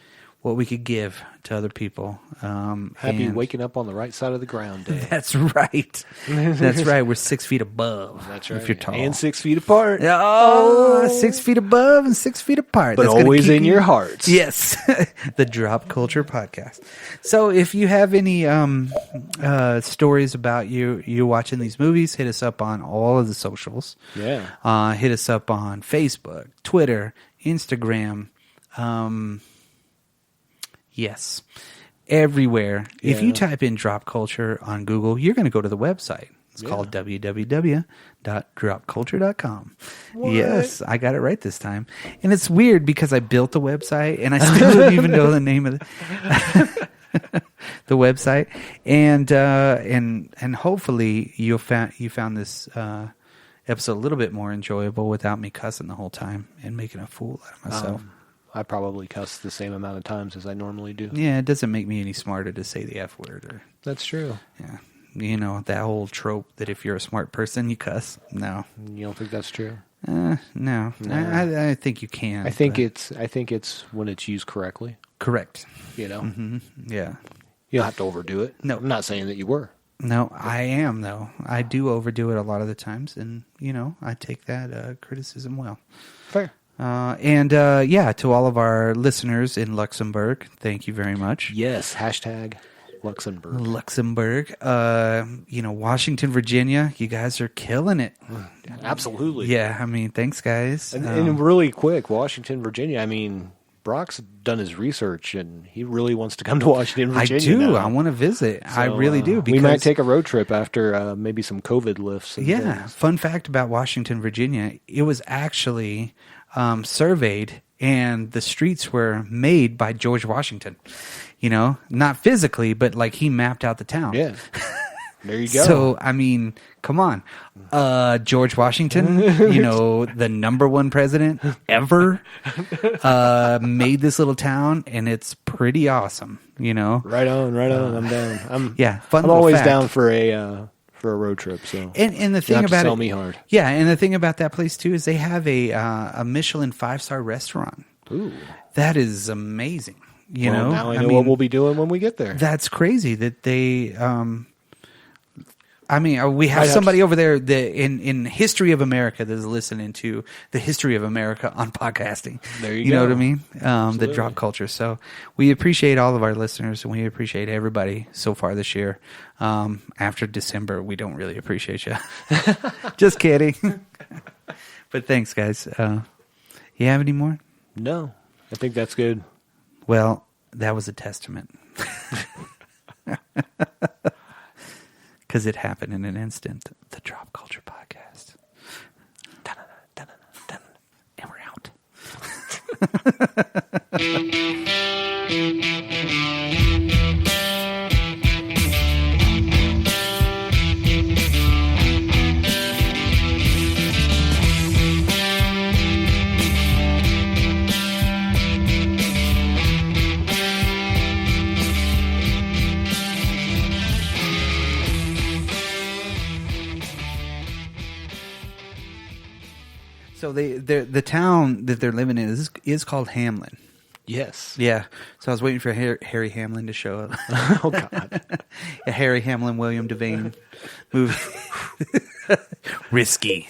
what we could give to other people. Happy and waking up on the right side of the ground day. That's right. That's right. We're 6 feet above. That's right. If you're tall. And 6 feet apart. Oh, 6 feet above and 6 feet apart. But That's gonna always keep in you- your hearts. Yes. The Drop Culture Podcast. So if you have any stories about you watching these movies, hit us up on all of the socials. Yeah. Hit us up on Facebook, Twitter, Instagram. Yes. Everywhere. If you Yeah. type in Drop Culture on Google, you're going to go to the website. It's called www.dropculture.com. Yes, I got it right this time. And it's weird because I built the website and I still don't even know the name of the website. And hopefully you found this episode a little bit more enjoyable without me cussing the whole time and making a fool out of myself. I probably cuss the same amount of times as I normally do. Yeah, it doesn't make me any smarter to say the F word. Or That's true. yeah, you know that whole trope that if you're a smart person you cuss. No, You don't think that's true? no. I think you can. I think but- it's when it's used correctly. correct. You know, Yeah. you don't have to overdo it. No. I'm not saying that you were. No, I am though. I do overdo it a lot of the times, and you know I take that criticism well. Fair. To all of our listeners in Luxembourg, thank you very much. Yes. Hashtag Luxembourg. Luxembourg, Washington, Virginia, you guys are killing it. Absolutely. Yeah, I mean, thanks, guys. And really quick, Washington, Virginia. I mean, Brock's done his research, and he really wants to come to Washington, I Virginia. do. now. I want to visit. I So, really do. We might take a road trip after maybe some COVID lifts. And Yeah. things. Fun fact about Washington, Virginia, it was actually surveyed, and the streets were made by George Washington. You know, not physically, but like he mapped out the town. Yeah. There you go. So, I mean, come on. George Washington, you know, the number one president ever, made this little town, and it's pretty awesome, you know? Right on. I'm down. I'm fun I'm little always fact. down for a road trip. So And the thing have to about sell it, me hard. Yeah, and the thing about that place too is they have a Michelin 5-star restaurant. Ooh. That is amazing. You Well, know, now I know what we'll be doing when we get there. That's crazy that they. I mean, we have I'd have somebody to- over there that in History of America that is listening to the History of America on podcasting. There you know go. what I mean? The Absolutely. drop culture. So we appreciate all of our listeners, and we appreciate everybody so far this year. After December, we don't really appreciate you. Just kidding. But thanks, guys. You have any more? No, I think that's good. Well, that was a testament. Because it happened in an instant. The Drop Culture Podcast. Dun-dun-dun-dun-dun. And we're out. So the town that they're living in is called Hamlin. Yes. Yeah. So I was waiting for Harry Hamlin to show up. Oh God. A Harry Hamlin, William Devane movie. Risky.